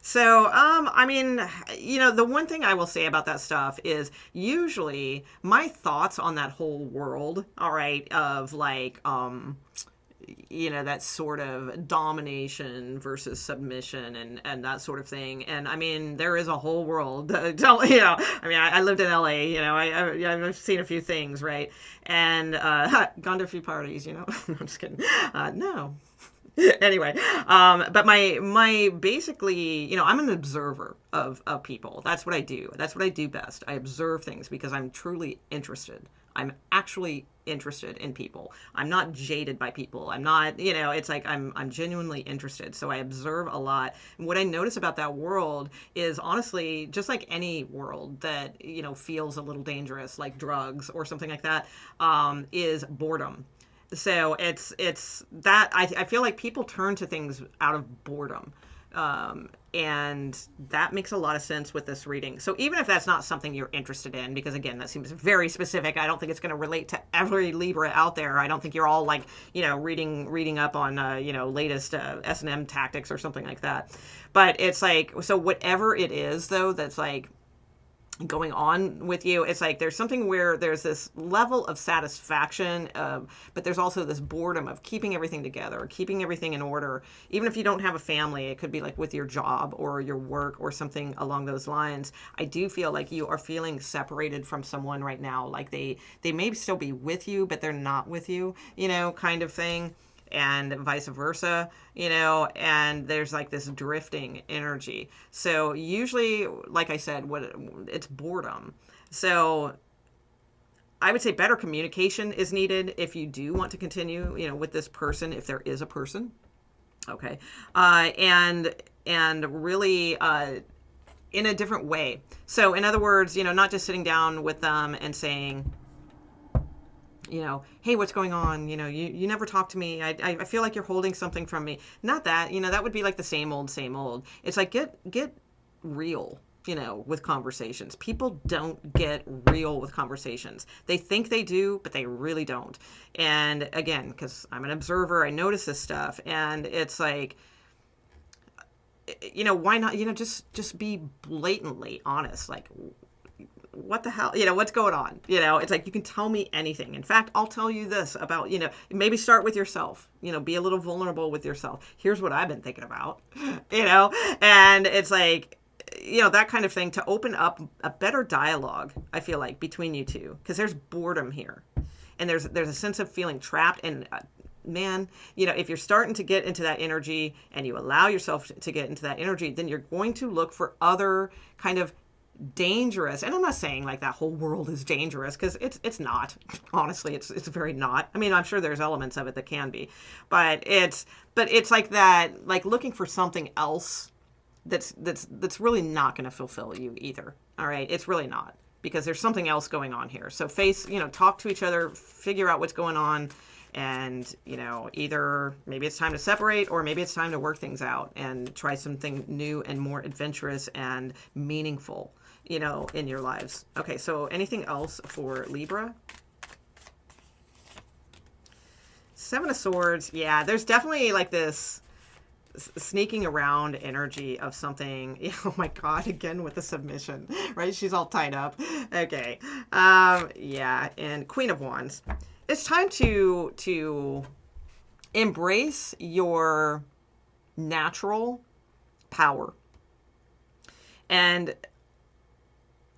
So, the one thing I will say about that stuff is usually my thoughts on that whole world, all right, of like, that sort of domination versus submission and that sort of thing. And there is a whole world. I lived in LA, I've seen a few things, right? And gone to a few parties, I'm just kidding. No. Anyway, but my basically, I'm an observer of people. That's what I do. That's what I do best. I observe things because I'm truly interested. I'm actually interested in people. I'm not jaded by people. I'm not, it's like I'm genuinely interested. So I observe a lot. And what I notice about that world is honestly, just like any world that, feels a little dangerous, like drugs or something like that, is boredom. So it's that I feel like people turn to things out of boredom. And that makes a lot of sense with this reading. So even if that's not something you're interested in, because again, that seems very specific, I don't think it's going to relate to every Libra out there. I don't think you're all like, reading up on, latest S&M tactics or something like that. But it's like, so whatever it is though, that's like going on with you, it's like there's something where there's this level of satisfaction, but there's also this boredom of keeping everything together, keeping everything in order. Even if you don't have a family, it could be like with your job or your work or something along those lines. I do feel like you are feeling separated from someone right now, like they may still be with you, but they're not with you, kind of thing. And vice versa, and there's like this drifting energy. So usually, like I said, it's boredom. So I would say better communication is needed if you do want to continue, with this person, if there is a person. Okay. And really, in a different way. So in other words, not just sitting down with them and saying, hey, what's going on? You never talk to me. I feel like you're holding something from me. Not that, that would be like the same old. It's like get real, you know, with conversations. People don't get real with conversations. They think they do, but they really don't. And again, because I'm an observer, I notice this stuff, and it's like, you know, why not, you know, just be blatantly honest. Like, what the hell, you know, what's going on? You know, it's like, you can tell me anything. In fact, I'll tell you this about, you know, maybe start with yourself, you know, be a little vulnerable with yourself. Here's what I've been thinking about, you know, and it's like, you know, that kind of thing, to open up a better dialogue, I feel like, between you two, because there's boredom here, and there's a sense of feeling trapped. And man, you know, if you're starting to get into that energy and you allow yourself to get into that energy, then you're going to look for other kind of dangerous, and I'm not saying like that whole world is dangerous, because it's not. Honestly, it's very not. I mean, I'm sure there's elements of it that can be, but it's like that, like looking for something else that's really not going to fulfill you either. All right, it's really not, because there's something else going on here. So talk to each other, figure out what's going on, and, you know, either maybe it's time to separate, or maybe it's time to work things out and try something new and more adventurous and meaningful, you know, in your lives. Okay, so anything else for Libra? Seven of Swords. Yeah, there's definitely like this sneaking around energy of something. Oh my God, again with the submission, right? She's all tied up. Okay. Yeah, and Queen of Wands. It's time to embrace your natural power. And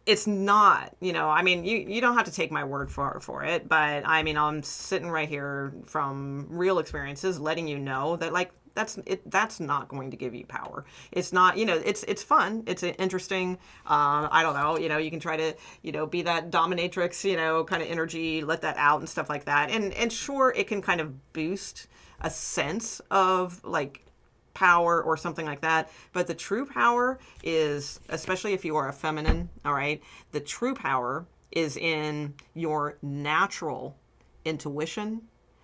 it's not, you know, I mean, you don't have to take my word for it, but I mean, I'm sitting right here from real experiences letting you know that, like, that's not going to give you power. It's not, you know, it's fun. It's interesting. I don't know, you know, you can try to, you know, be that dominatrix, you know, kind of energy, let that out and stuff like that. And sure, it can kind of boost a sense of like power or something like that. But the true power is, especially if you are a feminine, all right, the true power is in your natural intuition,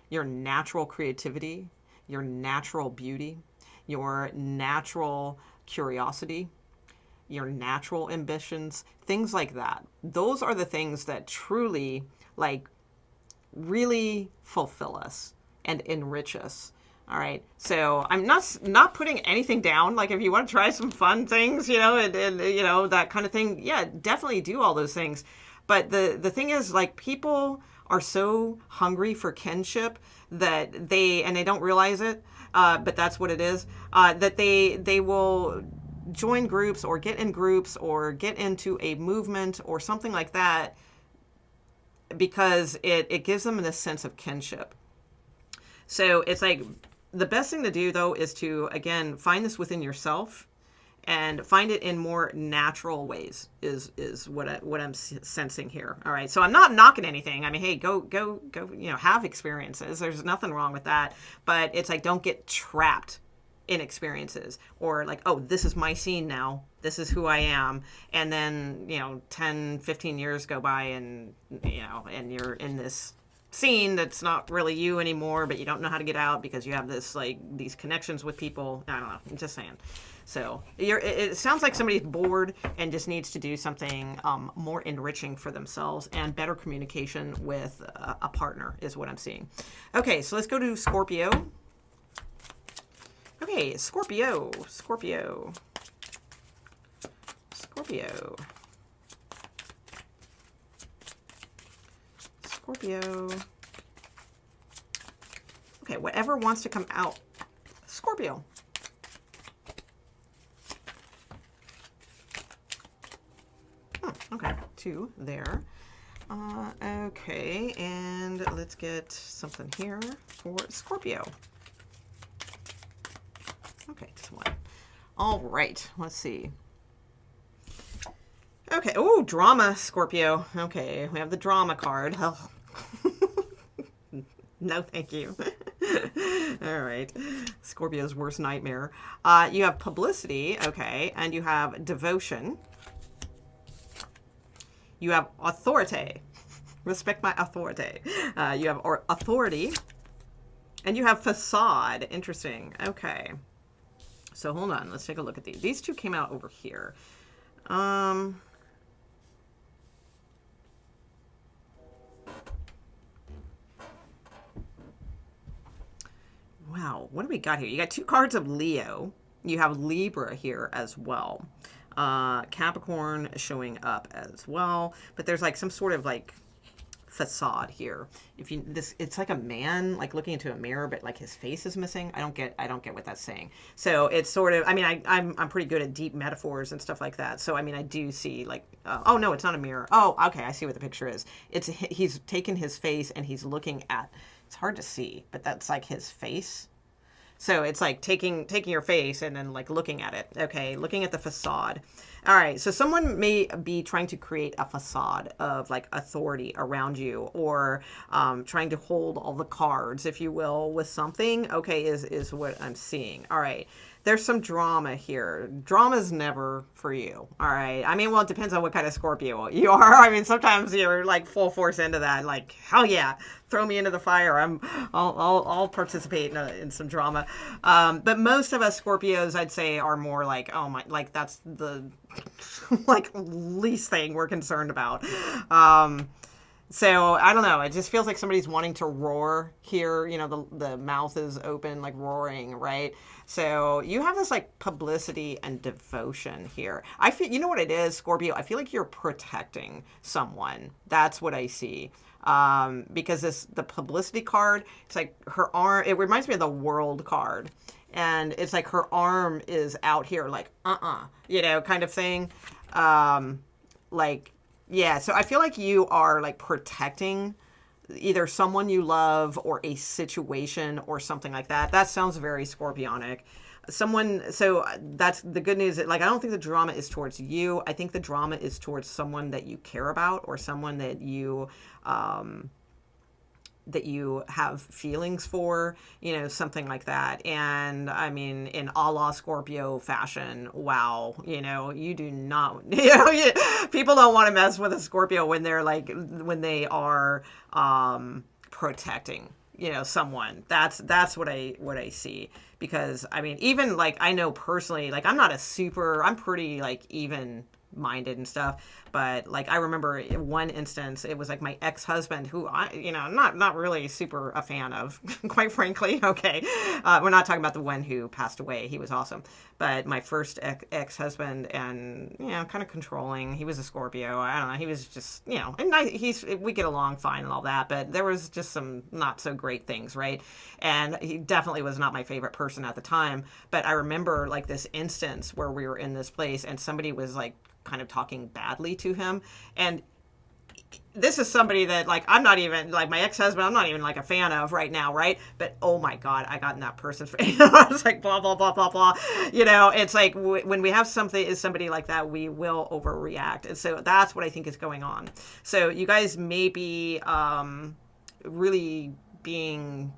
your natural creativity, your natural beauty, your natural curiosity, your natural ambitions, things like that. Those are the things that truly, like, really fulfill us and enrich us. All right. So I'm not putting anything down. Like, if you want to try some fun things, you know, and you know, that kind of thing, yeah, definitely do all those things. But the thing is, like, people are so hungry for kinship that they don't realize it, but that's what it is, that they will join groups or get in groups or get into a movement or something like that, because it gives them this sense of kinship. So it's like, the best thing to do, though, is to, again, find this within yourself and find it in more natural ways is what I'm sensing here. All right. So I'm not knocking anything. I mean, hey, go, you know, have experiences. There's nothing wrong with that. But it's like, don't get trapped in experiences, or like, oh, this is my scene now. This is who I am. And then, you know, 10, 15 years go by and, you know, and you're in this scene that's not really you anymore, but you don't know how to get out because you have this, like, these connections with people. I don't know. I'm just saying. So it sounds like somebody's bored and just needs to do something more enriching for themselves, and better communication with a partner is what I'm seeing. Okay, so let's go to Scorpio. Okay, Scorpio. Okay, whatever wants to come out. Scorpio. Okay, 2 there. Okay, and let's get something here for Scorpio. Okay, just 1. All right, let's see. Okay, oh, drama, Scorpio. Okay, we have the drama card. Oh. No, thank you. All right. Scorpio's worst nightmare. You have publicity, okay, and you have devotion. You have authority. Respect my authority. You have authority. And you have facade. Interesting. Okay. So hold on. Let's take a look at these. These two came out over here. Wow, what do we got here? You got two cards of Leo. You have Libra here as well. Capricorn showing up as well. But there's like some sort of like facade here. If you it's like a man like looking into a mirror, but like his face is missing. I don't get what that's saying. So it's sort of, I mean, I'm pretty good at deep metaphors and stuff like that. So I mean, I do see like oh no, it's not a mirror. Oh, okay, I see what the picture is. He's taken his face and he's looking at, it's hard to see, but that's like his face. So it's like taking your face and then like looking at it. Okay, looking at the facade. All right, so someone may be trying to create a facade of like authority around you, or trying to hold all the cards, if you will, with something. Okay, is what I'm seeing. All right. There's some drama here. Drama's never for you. All right. I mean, well, it depends on what kind of Scorpio you are. I mean, sometimes you're like full force into that. Like, hell yeah, throw me into the fire. I'll participate in some drama. But most of us Scorpios, I'd say, are more like, oh my, like that's the like least thing we're concerned about. So I don't know. It just feels like somebody's wanting to roar here. You know, the mouth is open, like roaring, right? So you have this like publicity and devotion here. I feel, you know what it is, Scorpio? I feel like you're protecting someone. That's what I see. Because the publicity card, it's like her arm, it reminds me of the World card. And it's like her arm is out here like, you know, kind of thing. Like, yeah, so I feel like you are like protecting either someone you love or a situation or something like that. That sounds very Scorpionic. So that's the good news. Like, I don't think the drama is towards you. I think the drama is towards someone that you care about, or someone that you have feelings for, you know, something like that. And I mean, in a la Scorpio fashion, wow, you know, you do not, you know, people don't want to mess with a Scorpio when they are protecting, you know, someone. That's what I see. Because I mean, even like, I know personally, like I'm pretty like even minded and stuff, but like I remember in one instance, it was like my ex-husband, who I, you know, not really super a fan of, quite frankly. Okay, we're not talking about the one who passed away. He was awesome, but my first ex-husband, and you know, kind of controlling. He was a Scorpio. I don't know. He was just, you know, and we get along fine and all that, but there was just some not so great things, right? And he definitely was not my favorite person at the time. But I remember like this instance where we were in this place and somebody was like kind of talking badly to him, and this is somebody that like I'm not even like my ex-husband, I'm not even like a fan of right now, right? But oh my god, I got in that person's face. I was like blah blah blah blah blah, you know. It's like when we have somebody like that, we will overreact, and so that's what I think is going on. So you guys may be really being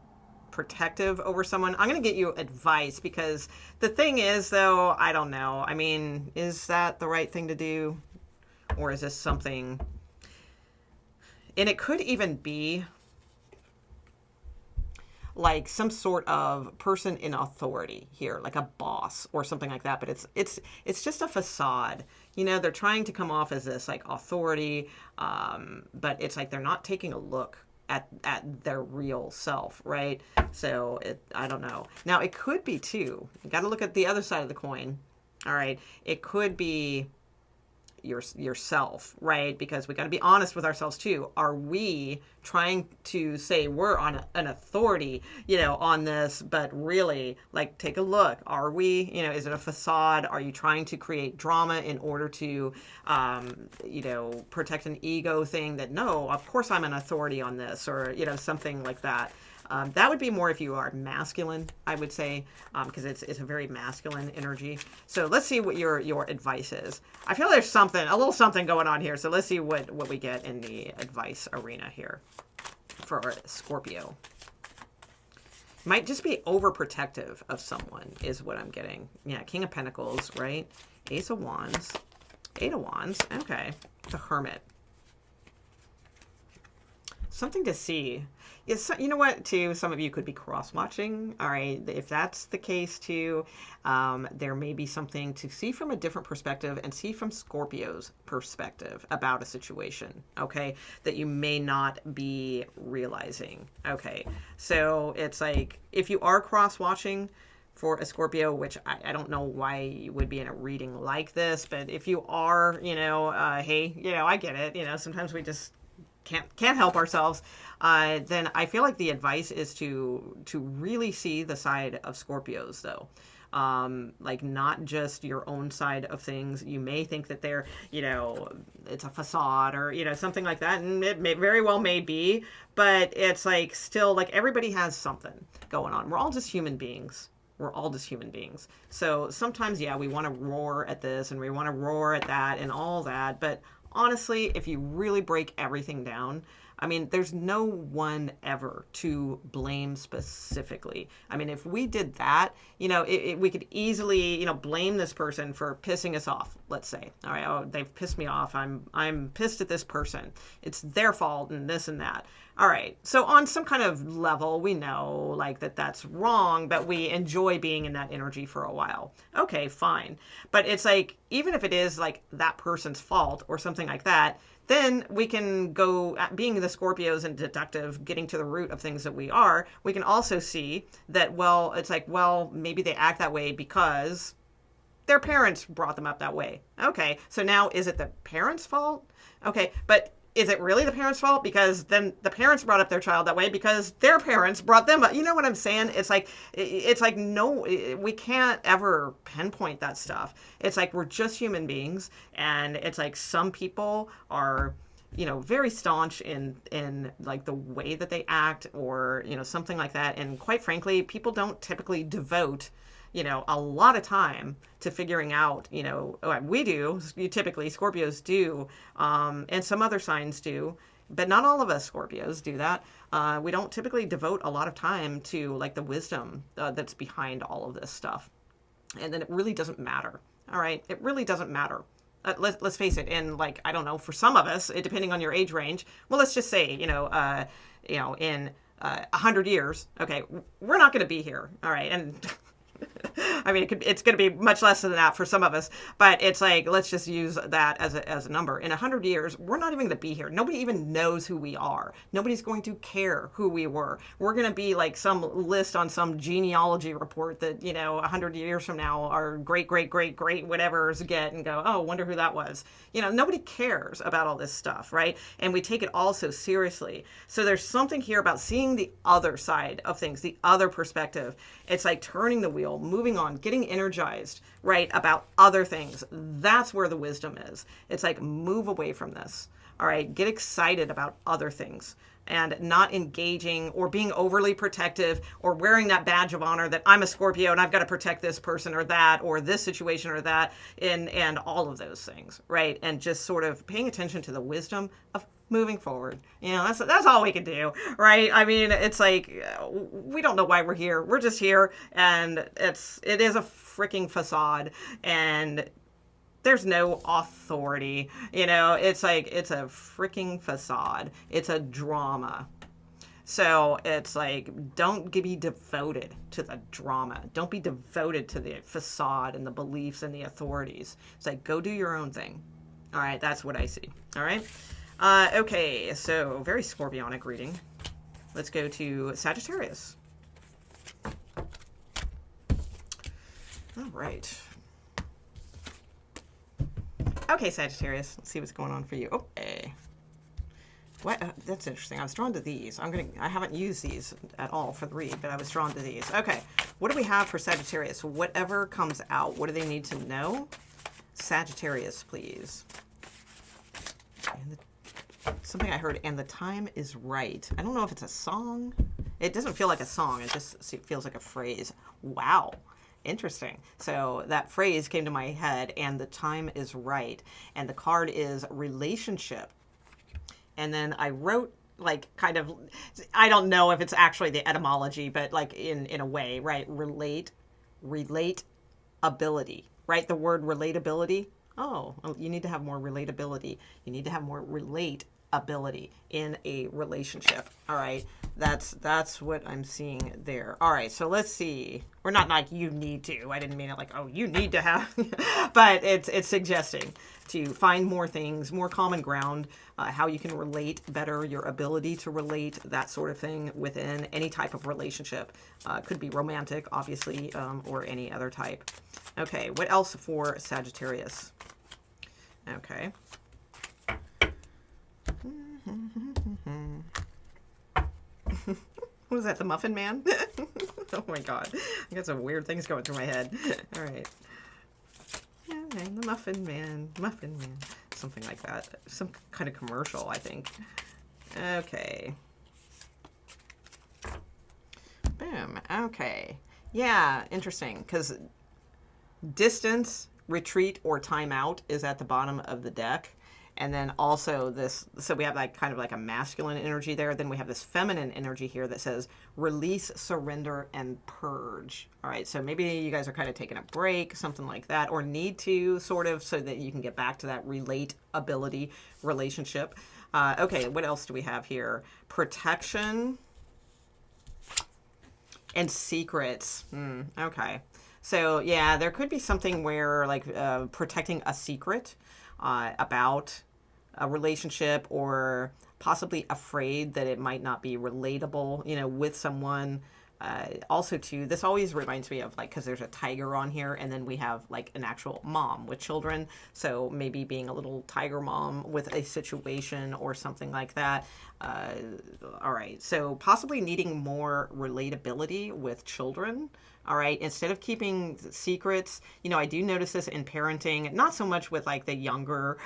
protective over someone. I'm going to get you advice, because the thing is, though, I don't know. I mean, is that the right thing to do? Or is this something... And it could even be like some sort of person in authority here, like a boss or something like that. But it's just a facade. You know, they're trying to come off as this like authority, but it's like they're not taking a look at their real self, right? So I don't know. Now it could be too, you got to look at the other side of the coin. All right. It could be yourself, right? Because we got to be honest with ourselves too. Are we trying to say we're on an authority, you know, on this, but really like take a look. Are we, you know, is it a facade? Are you trying to create drama in order to, you know, protect an ego thing that, no, of course I'm an authority on this, or, you know, something like that. That would be more if you are masculine, I would say, because it's a very masculine energy. So let's see what your advice is. I feel there's a little something going on here. So let's see what we get in the advice arena here for Scorpio. Might just be overprotective of someone is what I'm getting. Yeah, King of Pentacles, right? Ace of Wands. Eight of Wands. Okay. The Hermit. Something to see. Yes, you know what, too? Some of you could be cross-watching. All right. If that's the case, too, there may be something to see from a different perspective and see from Scorpio's perspective about a situation, okay, that you may not be realizing. Okay. So it's like, if you are cross-watching for a Scorpio, which I don't know why you would be in a reading like this, but if you are, hey, I get it. Sometimes we just can't help ourselves. Then I feel like the advice is to really see the side of Scorpios, though. Like not just your own side of things. You may think that they're, it's a facade or, something like that. And it very well may be, but it's like still like everybody has something going on. We're all just human beings. We're all just human beings. So sometimes, yeah, we want to roar at this and we want to roar at that and all that. But honestly, if you really break everything down, I mean, there's no one ever to blame specifically. I mean, if we did that, we could easily, blame this person for pissing us off, let's say. All right, oh, they've pissed me off. I'm pissed at this person. It's their fault and this and that. All right, so on some kind of level, we know like that's wrong, but we enjoy being in that energy for a while. Okay, fine. But it's like, even if it is like that person's fault or something like that, then we can go, being the Scorpios and deductive, getting to the root of things that we are, we can also see that, well, it's like, well, maybe they act that way because their parents brought them up that way. Okay, so now is it the parents' fault? Okay, but is it really the parents' fault? Because then the parents brought up their child that way because their parents brought them up. You know what I'm saying? It's like no, we can't ever pinpoint that stuff. It's like we're just human beings, and it's like some people are, very staunch in like the way that they act or, something like that. And quite frankly, people don't typically devote a lot of time to figuring out, we do, typically Scorpios do, and some other signs do, but not all of us Scorpios do that. We don't typically devote a lot of time to like the wisdom that's behind all of this stuff. And then it really doesn't matter. All right. It really doesn't matter. Let's face it. And like, I don't know, for some of us, depending on your age range, well, let's just say, in 100 years, okay, we're not going to be here. All right. And I mean, it's going to be much less than that for some of us, but it's like, let's just use that as a number. In 100 years, we're not even going to be here. Nobody even knows who we are. Nobody's going to care who we were. We're going to be like some list on some genealogy report that, 100 years from now, our great, whatever's get and go, oh, wonder who that was. Nobody cares about all this stuff, right? And we take it all so seriously. So there's something here about seeing the other side of things, the other perspective. It's like turning the wheel, moving on, getting energized, right, about other things. That's where the wisdom is. It's like, move away from this. All right, get excited about other things and not engaging or being overly protective or wearing that badge of honor that I'm a Scorpio and I've got to protect this person or that or this situation or that and all of those things, right? And just sort of paying attention to the wisdom of moving forward. That's all we can do, right? I mean, it's like, we don't know why we're here. We're just here, and it is a freaking facade, and there's no authority. It's like, it's a freaking facade. It's a drama. So it's like, don't be devoted to the drama. Don't be devoted to the facade and the beliefs and the authorities. It's like, go do your own thing. All right, that's what I see. All right. Okay, so very Scorpionic reading. Let's go to Sagittarius. All right. Okay, Sagittarius. Let's see what's going on for you. Okay. What? That's interesting. I was drawn to these. I haven't used these at all for the read, but I was drawn to these. Okay. What do we have for Sagittarius? Whatever comes out, what do they need to know? Sagittarius, please. And something I heard, and the time is right. I don't know if it's a song. It doesn't feel like a song. It just feels like a phrase. Wow. Interesting. So that phrase came to my head, and the time is right. And the card is relationship. And then I wrote like kind of, I don't know if it's actually the etymology, but like in a way, right? Relate ability, right? The word relatability. Oh, you need to have more relatability. You need to have more relate ability in a relationship. All right. That's what I'm seeing there. All right. So let's see. We're not like you need to. I didn't mean it like, oh, you need to have, but it's suggesting to find more things, more common ground, how you can relate better, your ability to relate, that sort of thing within any type of relationship. Could be romantic, obviously, or any other type. Okay, what else for Sagittarius? Okay. What was that, the Muffin Man? Oh my God. I got some weird things going through my head. All right. Yeah, the Muffin Man, Muffin Man. Something like that. Some kind of commercial, I think. Okay. Boom. Okay. Yeah, interesting. Because distance, retreat, or time out is at the bottom of the deck. And then also this, so we have like kind of like a masculine energy there. Then we have this feminine energy here that says release, surrender, and purge. All right, so maybe you guys are kind of taking a break, something like that, or need to sort of so that you can get back to that relate ability relationship. Okay, what else do we have here? Protection and secrets. Okay. So yeah, there could be something where like protecting a secret about a relationship, or possibly afraid that it might not be relatable, you know, with someone. Also too, this always reminds me of like, because there's a tiger on here, and then we have like an actual mom with children. So maybe being a little tiger mom with a situation or something like that. All right. So possibly needing more relatability with children. All right. Instead of keeping secrets, you know, I do notice this in parenting, not so much with like the younger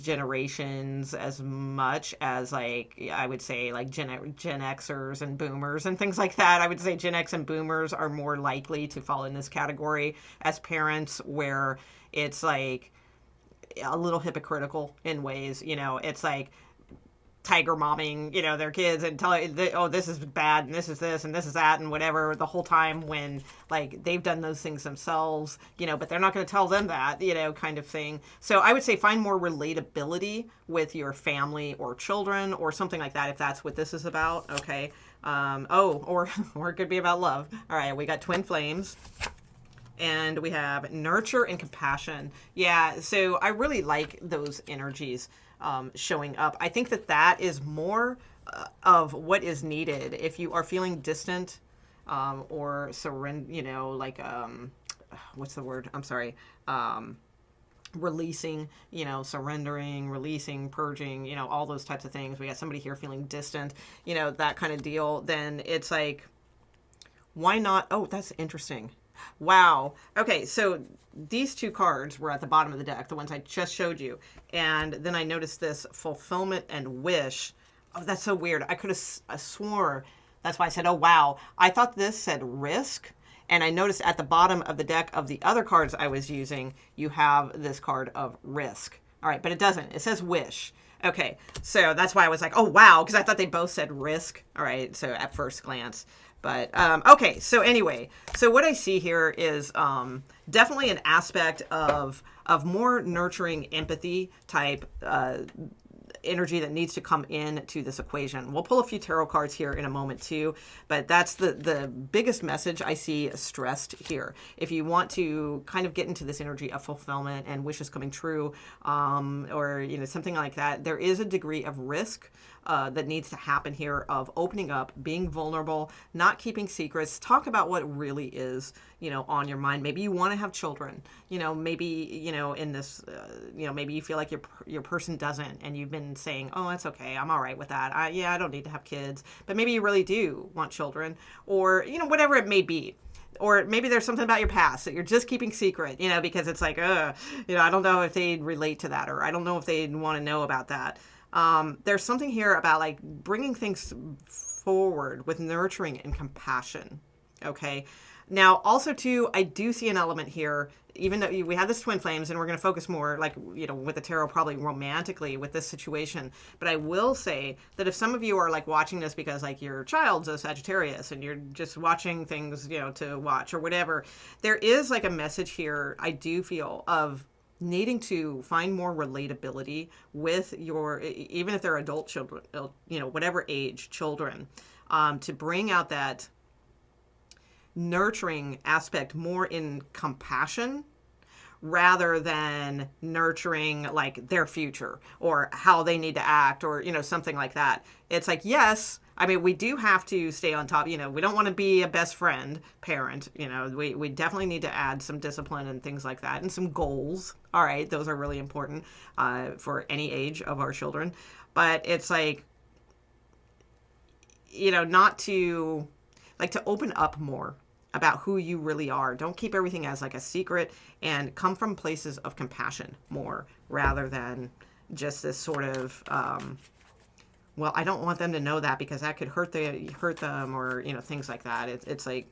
generations as much as like, I would say like Gen Xers and boomers and things like that. I would say Gen X and boomers are more likely to fall in this category as parents, where it's like a little hypocritical in ways, you know, it's like tiger momming, you know, their kids and telling, oh, this is bad and this is this and this is that and whatever the whole time, when like they've done those things themselves, you know, but they're not going to tell them that, you know, kind of thing. So I would say find more relatability with your family or children or something like that, if that's what this is about. Okay. Or it could be about love. All right. We got twin flames. And we have nurture and compassion. Yeah, so I really like those energies showing up. I think that is more of what is needed if you are feeling distant or surrender, you know, like, what's the word? I'm sorry. Releasing, you know, surrendering, releasing, purging, you know, all those types of things. We got somebody here feeling distant, you know, that kind of deal. Then it's like, why not? Oh, that's interesting. Wow. Okay, so these two cards were at the bottom of the deck, the ones I just showed you. And then I noticed this fulfillment and wish. Oh, that's so weird. I could have swore. That's why I said, oh, wow. I thought this said risk. And I noticed at the bottom of the deck of the other cards I was using, you have this card of risk. All right, but it doesn't. It says wish. Okay, so that's why I was like, oh, wow, because I thought they both said risk. All right, so at first glance. But, okay, so anyway, so what I see here is definitely an aspect of more nurturing empathy type energy that needs to come into this equation. We'll pull a few tarot cards here in a moment too, but that's the biggest message I see stressed here. If you want to kind of get into this energy of fulfillment and wishes coming true, or, you know, something like that, there is a degree of risk that needs to happen here, of opening up, being vulnerable, not keeping secrets. Talk about what really is, you know, on your mind. Maybe you want to have children, you know, maybe, you know, in this, you know, maybe you feel like your person doesn't, and you've been saying, oh, that's okay, I'm all right with that. I don't need to have kids, but maybe you really do want children, or, you know, whatever it may be. Or maybe there's something about your past that you're just keeping secret, you know, because it's like, you know, I don't know if they'd relate to that, or I don't know if they'd want to know about that. There's something here about like bringing things forward with nurturing and compassion. Okay. Now, also too, I do see an element here, even though we have this twin flames, and we're going to focus more, like, you know, with the tarot, probably romantically with this situation. But I will say that if some of you are like watching this because like your child's a Sagittarius and you're just watching things, you know, to watch or whatever, there is like a message here, I do feel, of needing to find more relatability with your, even if they're adult children, whatever age children, to bring out that nurturing aspect more in compassion rather than nurturing like their future or how they need to act or, something like that. It's like, yes, I mean, we do have to stay on top. We don't want to be a best friend parent. We definitely need to add some discipline and things like that and some goals. All right. Those are really important for any age of our children. But it's like, not to open up more about who you really are. Don't keep everything as like a secret, and come from places of compassion more rather than just this sort of, well, I don't want them to know that because that could hurt them or, things like that. It's like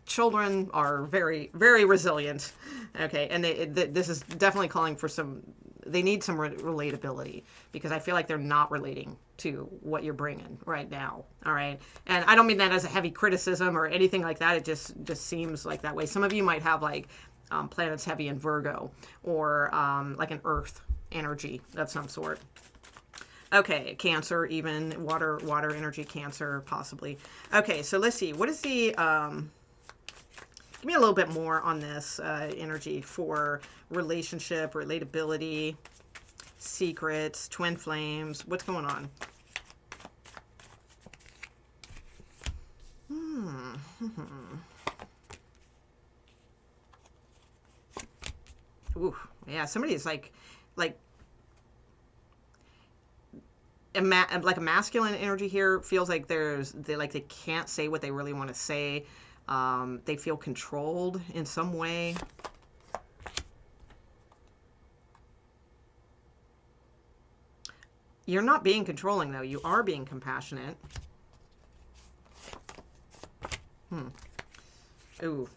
children are very, very resilient. Okay. And this is definitely calling for they need some relatability because I feel like they're not relating to what you're bringing right now. All right. And I don't mean that as a heavy criticism or anything like that. It just seems like that way. Some of you might have like planets heavy in Virgo or like an earth energy of some sort. Okay, Cancer, even water energy, Cancer, possibly. Okay, so let's see. What is the give me a little bit more on this energy for relationship, relatability, secrets, twin flames. What's going on? Ooh, yeah, somebody is like a masculine energy here feels like they can't say what they really want to say. They feel controlled in some way. You're not being controlling though. You are being compassionate. Ooh.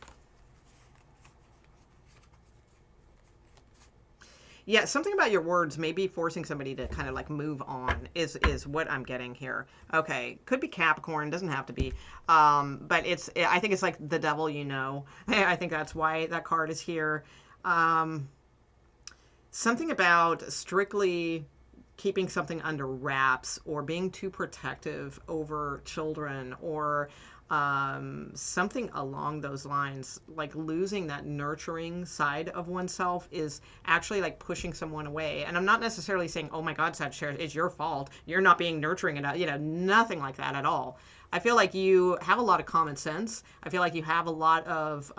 Yeah, something about your words may be forcing somebody to kind of like move on is what I'm getting here. Okay, could be Capricorn, doesn't have to be. But I think it's like the devil, I think that's why that card is here. Something about strictly keeping something under wraps or being too protective over children or something along those lines, like losing that nurturing side of oneself is actually like pushing someone away. And I'm not necessarily saying, oh my God, Sagittarius, it's your fault. You're not being nurturing enough. Nothing like that at all. I feel like you have a lot of common sense. I feel like you have a lot of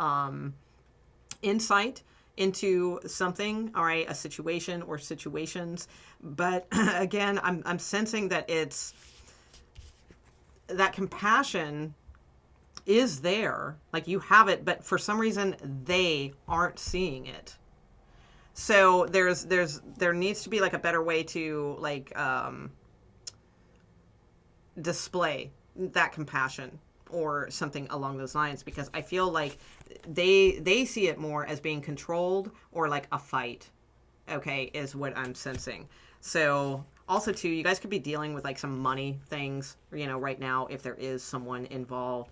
insight into something, all right, a situation or situations. But again, I'm sensing that it's that compassion is there, like you have it, but for some reason they aren't seeing it. So there needs to be like a better way to like display that compassion or something along those lines, because I feel like they see it more as being controlled or like a fight. Okay, is what I'm sensing. So also too, you guys could be dealing with like some money things, right now, if there is someone involved.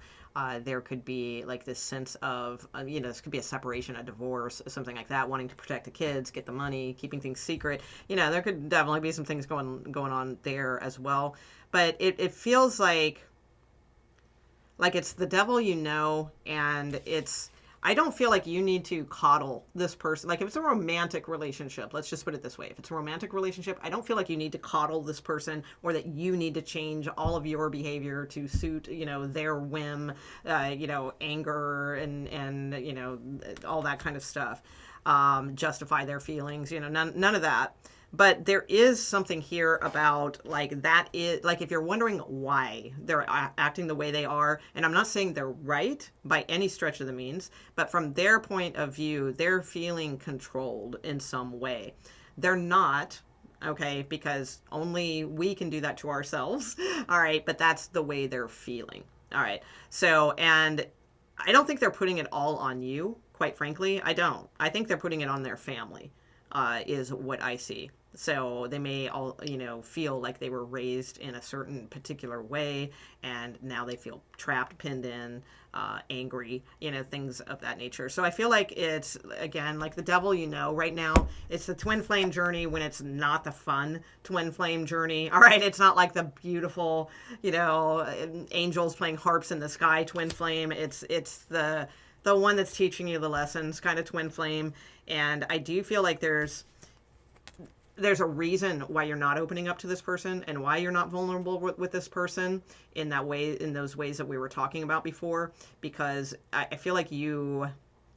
There could be like this sense of, this could be a separation, a divorce, something like that, wanting to protect the kids, get the money, keeping things secret. There could definitely be some things going on there as well. But it feels like it's the devil, and I don't feel like you need to coddle this person. Like if it's a romantic relationship, let's just put it this way. If it's a romantic relationship, I don't feel like you need to coddle this person or that you need to change all of your behavior to suit, their whim, anger and all that kind of stuff. Justify their feelings, none of that. But there is something here about like that is like if you're wondering why they're acting the way they are, and I'm not saying they're right by any stretch of the means, but from their point of view, they're feeling controlled in some way. They're not, okay, because only we can do that to ourselves. All right, but that's the way they're feeling. All right. So, and I don't think they're putting it all on you, quite frankly. I don't. I think they're putting it on their family, is what I see. So they may all, you know, feel like they were raised in a certain particular way, and now they feel trapped, pinned in, angry, you know, things of that nature. So I feel like it's, again, like the devil, you know, right now it's the twin flame journey when it's not the fun twin flame journey. All right. It's not like the beautiful, you know, angels playing harps in the sky twin flame. It's the one that's teaching you the lessons kind of twin flame. And I do feel like there's a reason why you're not opening up to this person and why you're not vulnerable with this person in that way, in those ways that we were talking about before, because I feel like you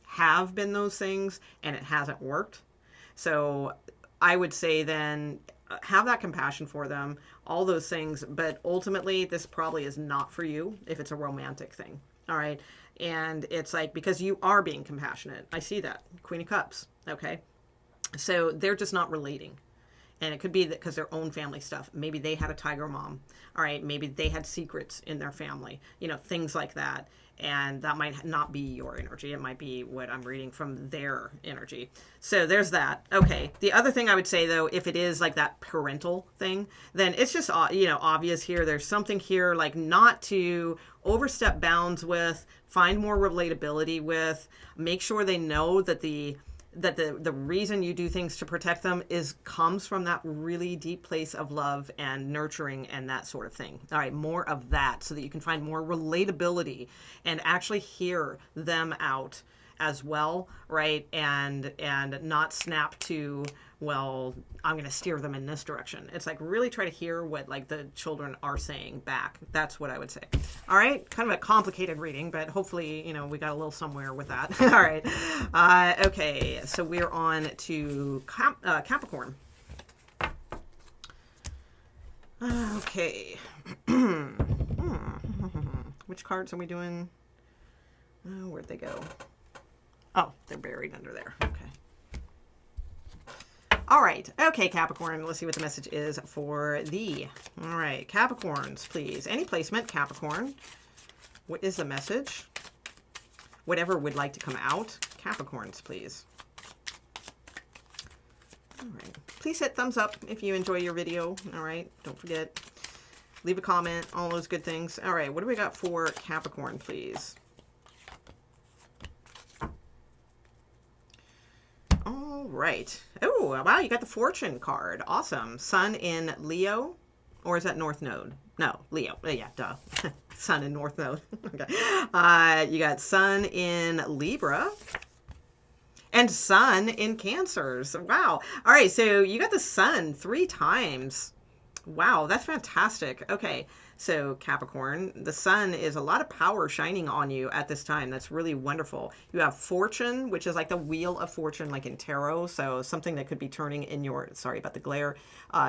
have been those things and it hasn't worked. So I would say then have that compassion for them, all those things. But ultimately, this probably is not for you if it's a romantic thing. All right. And it's like, because you are being compassionate. I see that. Queen of Cups. Okay. So they're just not relating. And it could be that because their own family stuff. Maybe they had a tiger mom. All right. Maybe they had secrets in their family, you know, things like that. And that might not be your energy. It might be what I'm reading from their energy. So there's that. Okay. The other thing I would say, though, if it is like that parental thing, then it's just, you know, obvious here. There's something here like not to overstep bounds with, find more relatability with, make sure they know that the reason you do things to protect them comes from that really deep place of love and nurturing and that sort of thing. All right, more of that so that you can find more relatability and actually hear them out as well, right? And not snap to, well, I'm going to steer them in this direction. It's like really try to hear what like the children are saying back. That's what I would say. All right. Kind of a complicated reading, but hopefully, you know, we got a little somewhere with that. All right. Okay. So we're on to Capricorn. Okay. Which cards are we doing? Where'd they go? Oh, they're buried under there. Okay. All right. Okay, Capricorn. Let's see what the message is for thee. All right. Capricorns, please. Any placement, Capricorn. What is the message? Whatever would like to come out. Capricorns, please. All right. Please hit thumbs up if you enjoy your video. All right. Don't forget. Leave a comment. All those good things. All right. What do we got for Capricorn, please? All right. Oh, wow. You got the Fortune card. Awesome. Sun in Leo. Or is that North Node? No, Leo. Yeah, duh. Sun in North Node. Okay. You got Sun in Libra. And Sun in Cancers. Wow. All right. So you got the Sun 3 times. Wow. That's fantastic. Okay. So Capricorn, the sun is a lot of power shining on you at this time. That's really wonderful. You have Fortune, which is like the Wheel of Fortune, like in tarot. So something that could be turning in your, sorry about the glare,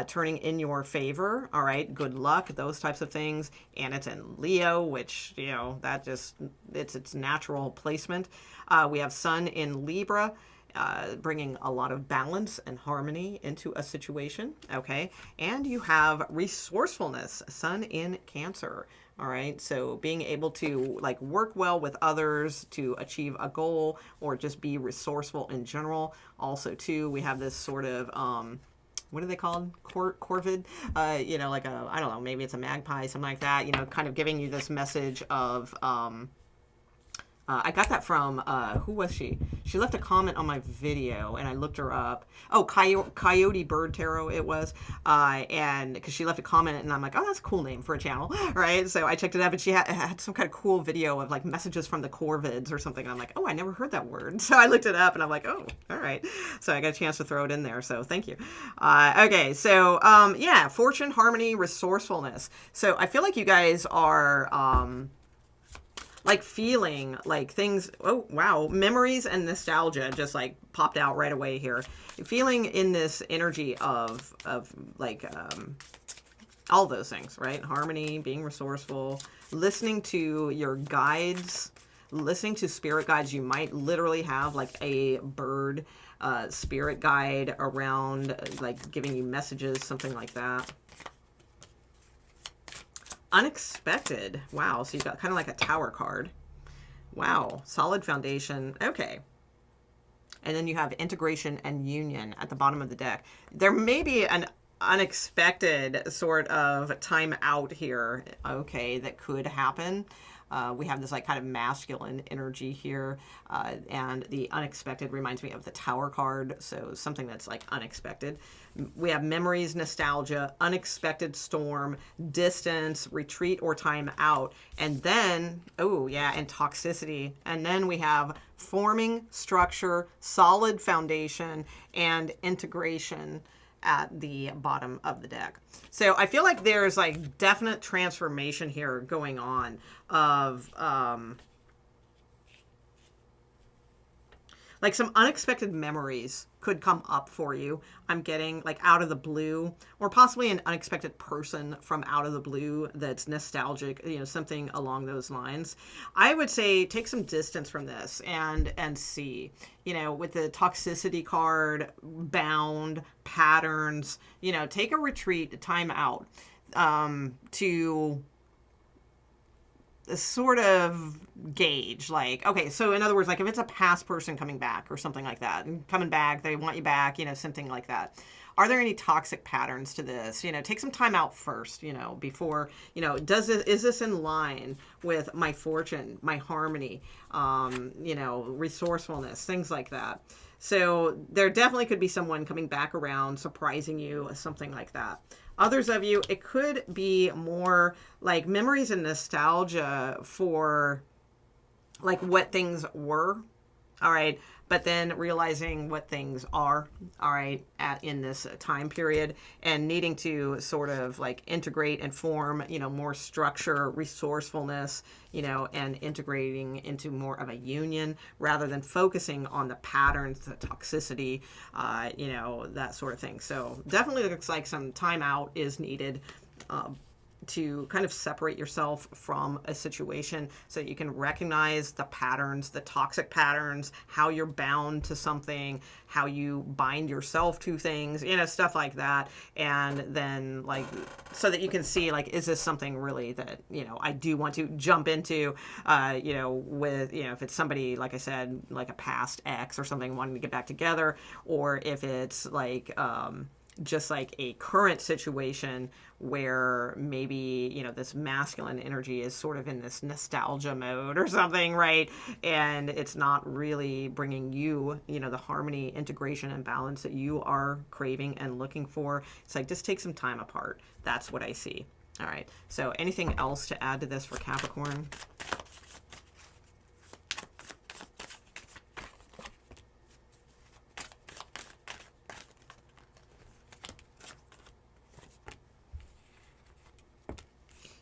turning in your favor. All right. Good luck, those types of things. And it's in Leo, which, you know, that just, it's its natural placement. We have Sun in Libra. Bringing a lot of balance and harmony into a situation, okay? And you have resourcefulness, Sun in Cancer, all right? So being able to like work well with others to achieve a goal or just be resourceful in general. Also, too, we have this sort of, what are they called? Corvid? You know, like a, I don't know, maybe it's a magpie, something like that, you know, kind of giving you this message of, I got that from, who was she? She left a comment on my video, and I looked her up. Oh, Coyote Bird Tarot it was. And because she left a comment, and I'm like, oh, that's a cool name for a channel, right? So I checked it up, and she had some kind of cool video of, like, messages from the Corvids or something. And I'm like, oh, I never heard that word. So I looked it up, and I'm like, oh, all right. So I got a chance to throw it in there, so thank you. Okay, so, yeah, fortune, harmony, resourcefulness. So I feel like you guys are... like feeling like things, oh, wow, memories and nostalgia just like popped out right away here. Feeling in this energy of like all those things, right? Harmony, being resourceful, listening to your guides, listening to spirit guides. You might literally have like a bird spirit guide around, like giving you messages, something like that. Unexpected. Wow. So you got kind of like a tower card. Wow. Solid foundation. Okay. and then you have integration and union at the bottom of the deck. There may be an unexpected sort of time out here, okay, that could happen. We have this like kind of masculine energy here, and the unexpected reminds me of the Tower card, so something that's like unexpected. We have memories, nostalgia, unexpected storm, distance, retreat or time out, and then, oh yeah, and toxicity. And then we have forming, structure, solid foundation, and integration at the bottom of the deck. So I feel like there's like definite transformation here going on of like some unexpected memories could come up for you. I'm getting like out of the blue, or possibly an unexpected person from out of the blue that's nostalgic, you know, something along those lines. I would say take some distance from this and see, you know, with the toxicity card, bound, patterns, you know, take a retreat, time out, to sort of gauge, like, okay, so in other words, like if it's a past person coming back or something like that, and coming back, they want you back, you know, something like that. Are there any toxic patterns to this? You know, take some time out first, you know, before, you know, is this in line with my fortune, my harmony, you know, resourcefulness, things like that. So there definitely could be someone coming back around, surprising you, something like that. Others of you, it could be more like memories and nostalgia for like what things were, all right, but then realizing what things are, all right, in this time period, and needing to sort of like integrate and form, you know, more structure, resourcefulness, you know, and integrating into more of a union rather than focusing on the patterns, the toxicity, you know, that sort of thing. So definitely looks like some time out is needed, to kind of separate yourself from a situation so that you can recognize the patterns, the toxic patterns, how you're bound to something, how you bind yourself to things, you know, stuff like that. And then like, so that you can see like, is this something really that, you know, I do want to jump into, you know, with, you know, if it's somebody, like I said, like a past ex or something wanting to get back together, or if it's like, just like a current situation where maybe, you know, this masculine energy is sort of in this nostalgia mode or something, right? And it's not really bringing you, you know, the harmony, integration, and balance that you are craving and looking for. It's like, just take some time apart. That's what I see. All right. So anything else to add to this for Capricorn?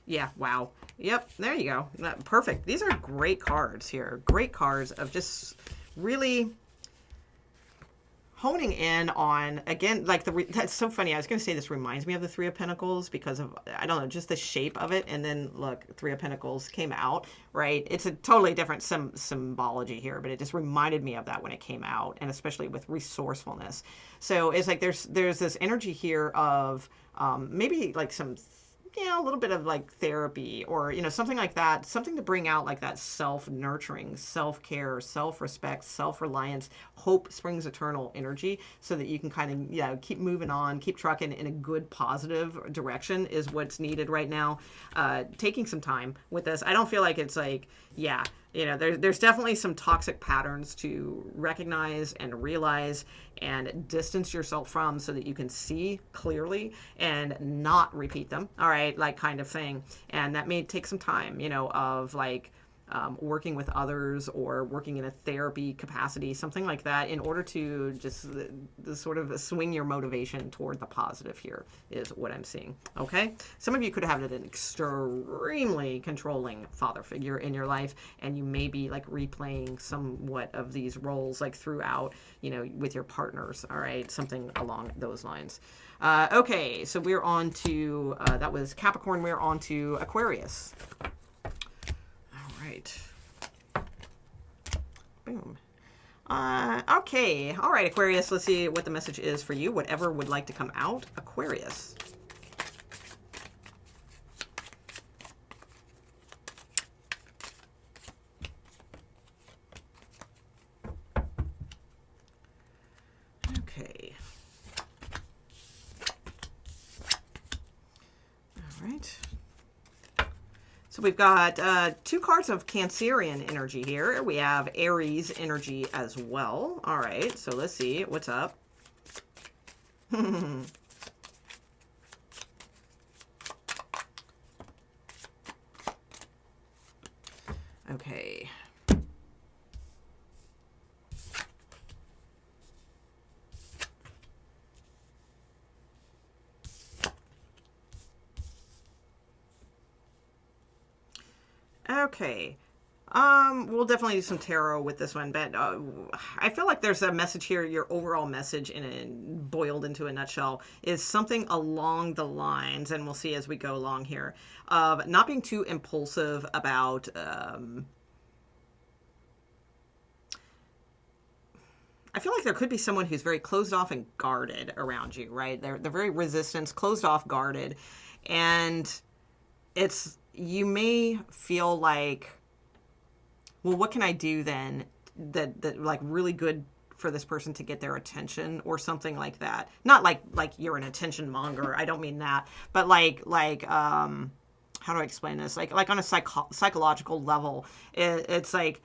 Yeah, wow. Yep, there you go. Perfect. These are great cards here. Great cards of just really honing in on, again, like that's so funny. I was going to say this reminds me of the Three of Pentacles because of, I don't know, just the shape of it. And then look, Three of Pentacles came out, right? It's a totally different symbology here, but it just reminded me of that when it came out, and especially with resourcefulness. So it's like there's this energy here of maybe like some, you know, a little bit of like therapy or, you know, something like that, something to bring out like that self-nurturing, self-care, self-respect, self-reliance, hope springs eternal energy, so that you can kind of, yeah, keep moving on, keep trucking in a good, positive direction is what's needed right now. Taking some time with this. I don't feel like it's like, yeah, you know, there's definitely some toxic patterns to recognize and realize and distance yourself from, so that you can see clearly and not repeat them. All right, like kind of thing. And that may take some time, you know, of like working with others or working in a therapy capacity, something like that, in order to just sort of swing your motivation toward the positive here is what I'm seeing. Okay. Some of you could have an extremely controlling father figure in your life, and you may be like replaying somewhat of these roles like throughout, you know, with your partners. All right. Something along those lines. Okay. So we're on to, that was Capricorn. We're on to Aquarius. Right. Boom. Okay. All right, Aquarius. Let's see what the message is for you. Whatever would like to come out. Aquarius. right. So we've got 2 cards of Cancerian energy here. We have Aries energy as well. All right, so let's see what's up. Okay. Okay. We'll definitely do some tarot with this one, but I feel like there's a message here. Your overall message, boiled into a nutshell, is something along the lines, and we'll see as we go along here, of not being too impulsive about. I feel like there could be someone who's very closed off and guarded around you, right? They're very resistant, closed off, guarded, and you may feel like, well, what can I do then that like really good for this person to get their attention or something like that? Not like you're an attention monger. I don't mean that, but how do I explain this? Like on a psychological level, it's like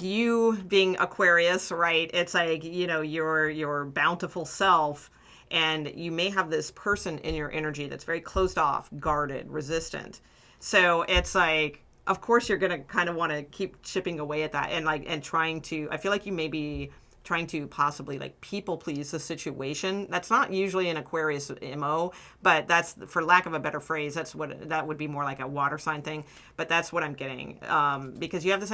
you being Aquarius, right? It's like, your bountiful self, and you may have this person in your energy that's very closed off, guarded, resistant. So it's like, of course, you're going to kind of want to keep chipping away at that and trying to, I feel like you may be trying to possibly people please the situation. That's not usually an Aquarius MO, but that's, for lack of a better phrase, that would be more like a water sign thing. But that's what I'm getting, because you have this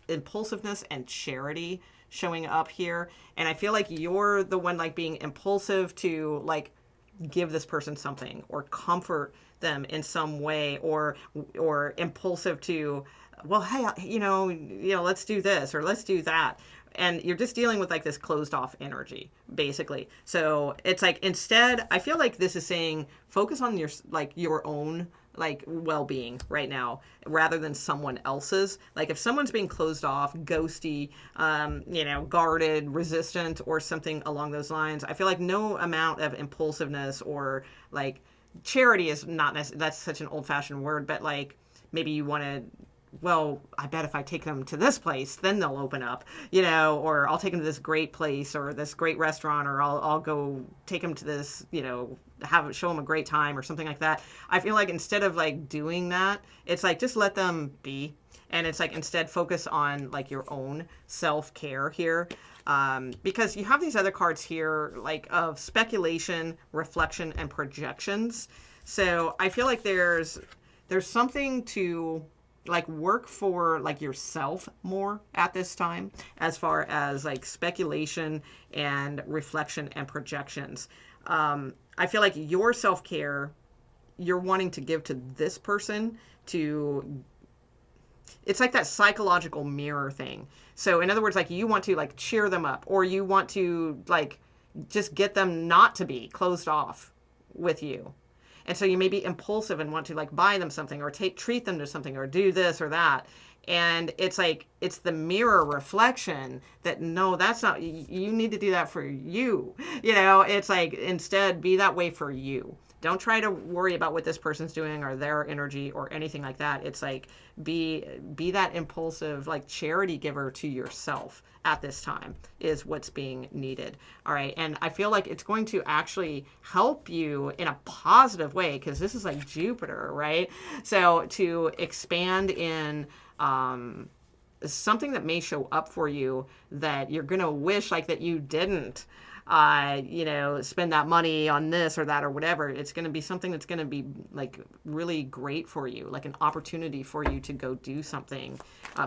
impulsiveness and charity showing up here, and I feel like you're the one being impulsive to give this person something or comfort them in some way, or impulsive to, well, hey, let's do this or let's do that. And you're just dealing with this closed off energy, basically. So it's instead, I feel like this is saying focus on your own well-being right now rather than someone else's. If someone's being closed off, ghosty, guarded, resistant, or something along those lines, I feel like no amount of impulsiveness or charity is not necessarily, that's such an old-fashioned word, but maybe you want to, well, I bet if I take them to this place, then they'll open up, or I'll take them to this great place or this great restaurant, or I'll go take them to this, show them a great time or something like that. I feel like instead of doing that, it's just let them be. And it's instead focus on your own self-care here. Because you have these other cards here, of speculation, reflection, and projections. So I feel like there's something to work for yourself more at this time, as far as speculation and reflection and projections. I feel like your self-care, you're wanting to give to this person to, it's that psychological mirror thing. So in other words, you want to cheer them up, or you want to just get them not to be closed off with you. And so you may be impulsive and want to buy them something or treat them to something or do this or that. And it's it's the mirror reflection that, no, that's not, you need to do that for you. It's instead be that way for you. Don't try to worry about what this person's doing or their energy or anything like that. It's be that impulsive, charity giver to yourself at this time is what's being needed. All right. And I feel like it's going to actually help you in a positive way, because this is Jupiter, right? So to expand in, something that may show up for you that you're going to wish that you didn't, spend that money on this or that or whatever. It's going to be something that's going to be really great for you, an opportunity for you to go do something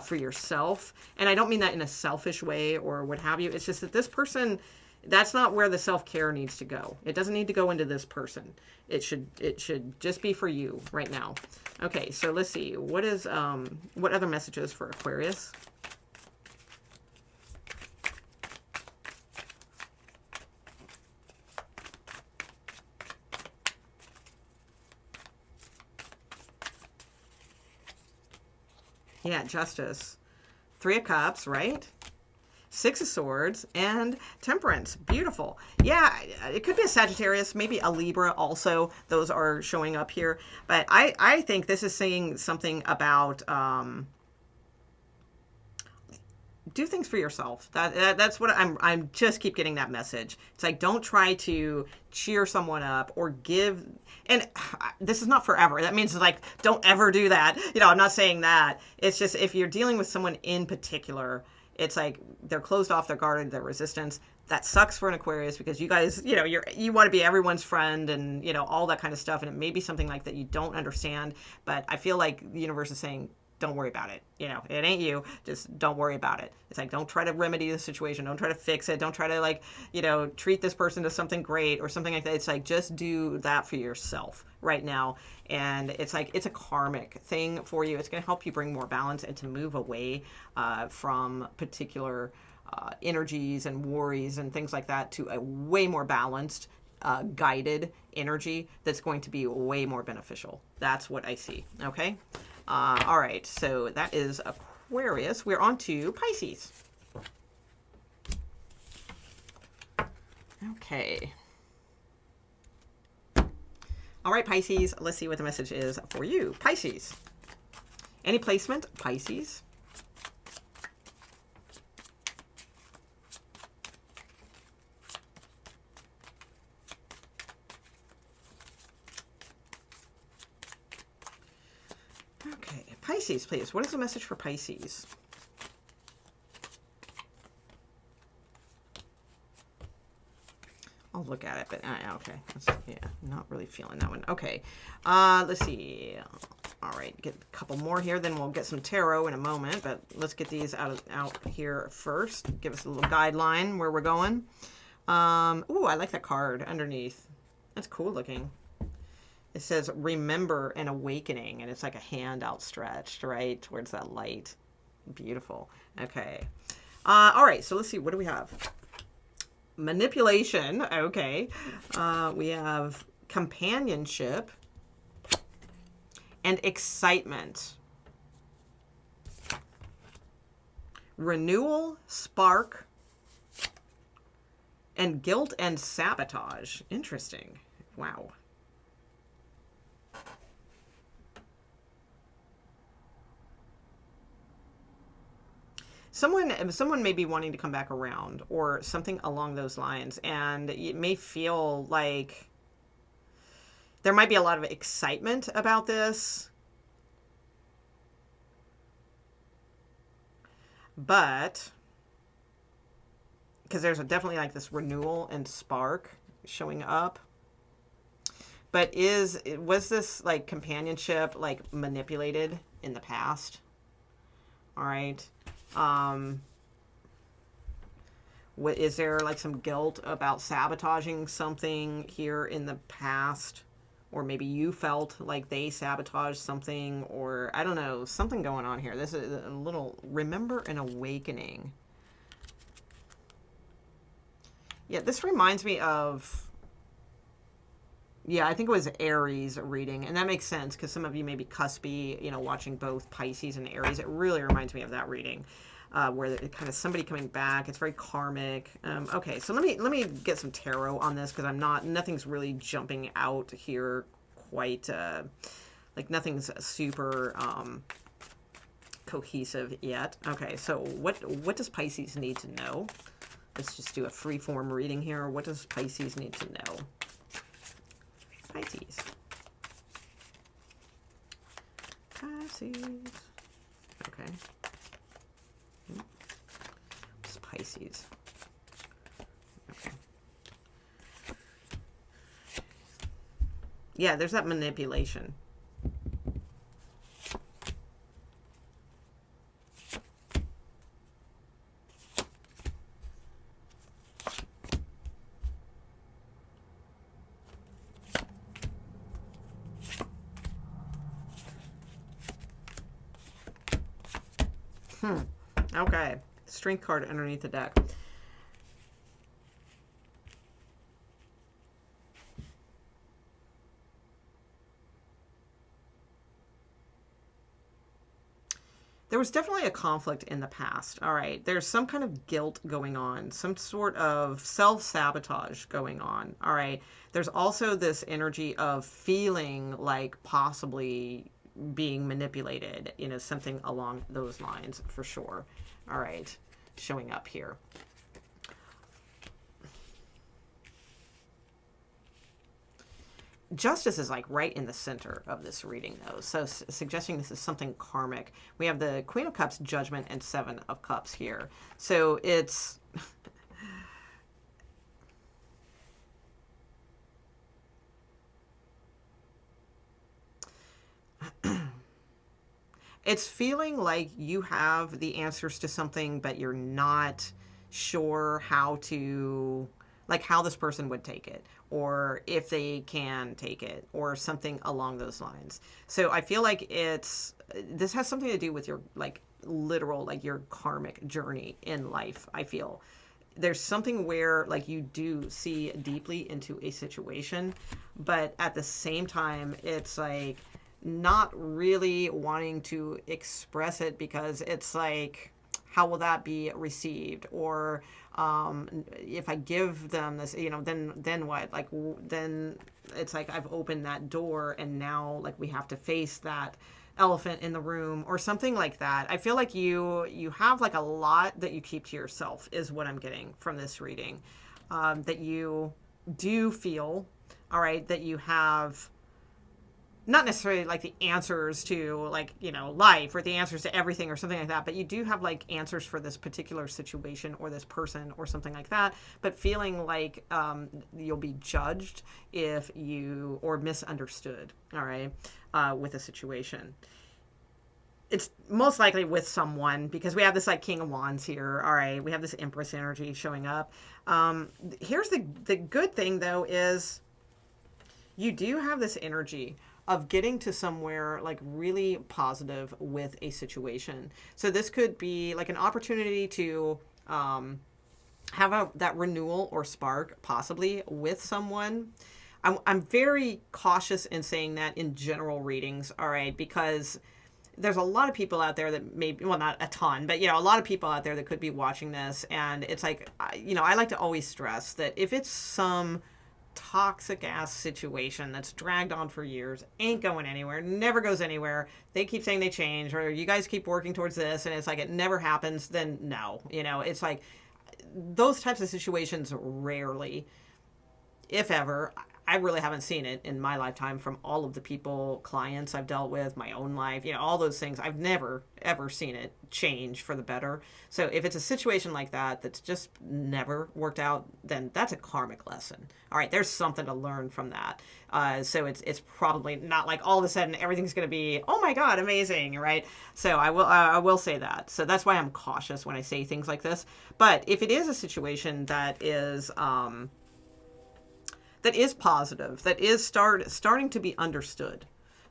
for yourself. And I don't mean that in a selfish way or what have you. It's just that this person, that's not where the self-care needs to go. It doesn't need to go into this person. It should just be for you right now. Okay, so let's see. What other messages for Aquarius? Yeah, Justice. 3 of Cups, right? Six of Swords, and Temperance. Beautiful. Yeah, it could be a Sagittarius, maybe a Libra also. Those are showing up here. But I think this is saying something about do things for yourself. That's what I'm just keep getting that message. It's like, don't try to cheer someone up or give, and this is not forever. That means like, don't ever do that. You know, I'm not saying that. It's just, if you're dealing with someone in particular, it's like they're closed off, they're guarded, they're resistance. That sucks for an Aquarius, because you guys, you know, you want to be everyone's friend and, you know, all that kind of stuff. And it may be something like that you don't understand, but I feel like the universe is saying, don't worry about it. You know, it ain't you. Just don't worry about it. It's like, don't try to remedy the situation. Don't try to fix it. Don't try to, like, you know, treat this person to something great or something like that. It's like, just do that for yourself right now. And it's like, it's a karmic thing for you. It's going to help you bring more balance and to move away from particular energies and worries and things like that to a way more balanced, guided energy that's going to be way more beneficial. That's what I see. Okay. All right, so that is Aquarius. We're on to Pisces. Okay. All right, Pisces, let's see what the message is for you. Pisces. Any placement? Pisces. Okay, Pisces, please. What is the message for Pisces? I'll look at it, but okay. Yeah, not really feeling that one. Okay, let's see. All right, get a couple more here, then we'll get some tarot in a moment, but let's get these out here first. Give us a little guideline where we're going. Ooh, I like that card underneath. That's cool looking. It says, remember an awakening, and it's like a hand outstretched, right, towards that light. Beautiful. Okay. All right, so let's see. What do we have? Manipulation. Okay. We have companionship and excitement. Renewal, spark, and guilt and sabotage. Interesting. Wow. Someone may be wanting to come back around or something along those lines, and it may feel like there might be a lot of excitement about this, but because there's definitely like this renewal and spark showing up. But was this like companionship like manipulated in the past? All right. Is there like some guilt about sabotaging something here in the past? Or maybe you felt like they sabotaged something, or I don't know, something going on here. This is a little, remember an awakening. Yeah, this reminds me of, yeah, I think it was Aries reading, and that makes sense because some of you may be cuspy, you know, watching both Pisces and Aries. It really reminds me of that reading, where it kind of somebody coming back. It's very karmic. Okay, so let me get some tarot on this because nothing's really jumping out here quite, like nothing's super cohesive yet. Okay, so what does Pisces need to know? Let's just do a free form reading here. What does Pisces need to know? Pisces. Okay. What's Pisces? Okay. Yeah, there's that manipulation. Okay. Strength card underneath the deck. there was definitely a conflict in the past. All right. There's some kind of guilt going on, some sort of self-sabotage going on. All right. There's also this energy of feeling like possibly being manipulated, something along those lines for sure. All right. Showing up here. Justice is like right in the center of this reading, though, so suggesting this is something karmic. We have the Queen of Cups, Judgment, and Seven of Cups here. So it's it's feeling like you have the answers to something, but you're not sure how to, like how this person would take it, or if they can take it, or something along those lines. So I feel like this has something to do with your like literal, like your karmic journey in life. I feel there's something where like you do see deeply into a situation, but at the same time, it's like not really wanting to express it because it's like, how will that be received? Or if I give them this, then what? Like, then it's like I've opened that door and now like we have to face that elephant in the room or something like that. I feel like you have like a lot that you keep to yourself is what I'm getting from this reading. That you do feel, all right, that you have not necessarily like the answers to like, life or the answers to everything or something like that, but you do have like answers for this particular situation or this person or something like that, but feeling like you'll be judged or misunderstood, all right, with a situation. It's most likely with someone because we have this like King of Wands here, all right, we have this Empress energy showing up. Here's the good thing though is you do have this energy of getting to somewhere like really positive with a situation. So this could be like an opportunity to have that renewal or spark possibly with someone. I'm very cautious in saying that in general readings, all right, because there's a lot of people out there that maybe, well, not a ton, but, a lot of people out there that could be watching this. And it's like, I like to always stress that if it's some toxic ass situation that's dragged on for years, ain't going anywhere, never goes anywhere, they keep saying they change, or you guys keep working towards this and it's like it never happens, then no, it's like those types of situations rarely, if ever. I really haven't seen it in my lifetime from all of the clients I've dealt with, my own life, all those things. I've never, ever seen it change for the better. So if it's a situation like that that's just never worked out, then that's a karmic lesson. All right, there's something to learn from that. So it's probably not like all of a sudden everything's going to be, oh my God, amazing, right? So I will say that. So that's why I'm cautious when I say things like this. But if it is a situation that is positive, that is starting to be understood,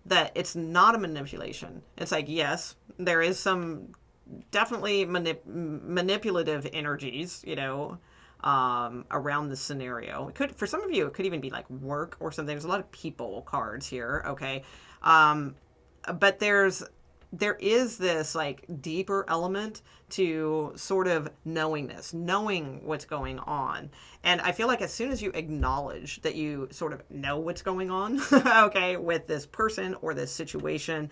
that it's not a manipulation. It's like, yes, there is some definitely manipulative energies, around the scenario. It could, for some of you, it could even be like work or something. There's a lot of people cards here, okay? But there is this like deeper element to sort of knowing what's going on. And I feel like as soon as you acknowledge that you sort of know what's going on, okay, with this person or this situation,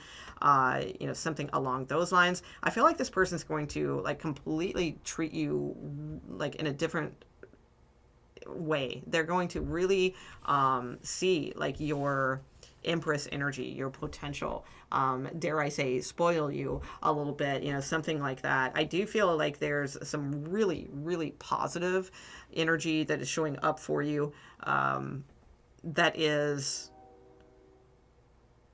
something along those lines, I feel like this person's going to like completely treat you like in a different way. They're going to really see like your Empress energy, your potential, dare I say, spoil you a little bit, something like that. I do feel like there's some really, really positive energy that is showing up for you, that is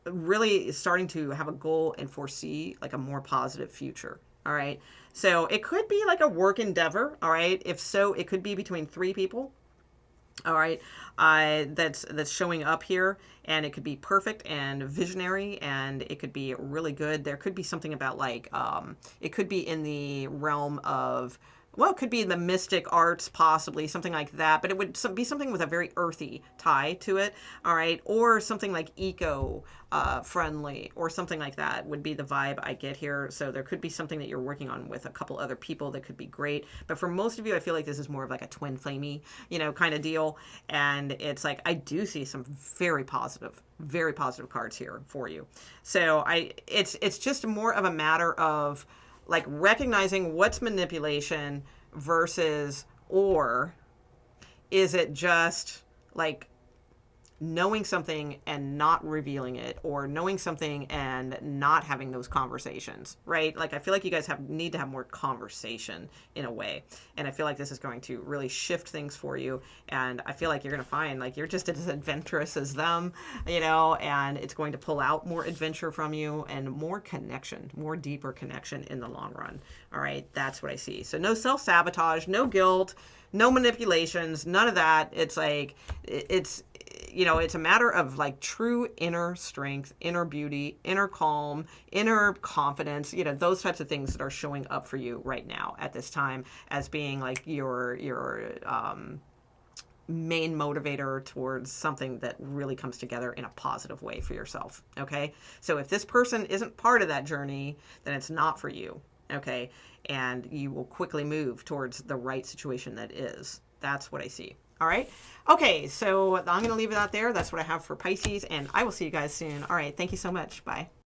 really starting to have a goal and foresee like a more positive future. All right. So it could be like a work endeavor. All right. If so, it could be between 3 people. All right, that's showing up here, and it could be perfect and visionary, and it could be really good. There could be something about like it could be in the realm of well, it could be the mystic arts, possibly something like that, but it would be something with a very earthy tie to it, all right, or something like eco friendly or something like that would be the vibe I get here. So there could be something that you're working on with a couple other people that could be great, but for most of you, I feel like this is more of like a twin flamey, kind of deal, and it's like I do see some very positive cards here for you. So it's just more of a matter of like recognizing what's manipulation versus, or is it just like knowing something and not revealing it, or knowing something and not having those conversations, right? Like I feel like you guys need to have more conversation in a way, and I feel like this is going to really shift things for you, and I feel like you're going to find like you're just as adventurous as them, and it's going to pull out more adventure from you and more connection, more deeper connection in the long run. All right, that's what I see. So no self-sabotage, no guilt, no manipulations, none of that. It's like it's a matter of like true inner strength, inner beauty, inner calm, inner confidence, those types of things that are showing up for you right now at this time as being like your main motivator towards something that really comes together in a positive way for yourself. Okay. So if this person isn't part of that journey, then it's not for you. Okay. And you will quickly move towards the right situation that is. That's what I see. All right. Okay. So I'm going to leave it out there. That's what I have for Pisces, and I will see you guys soon. All right. Thank you so much. Bye.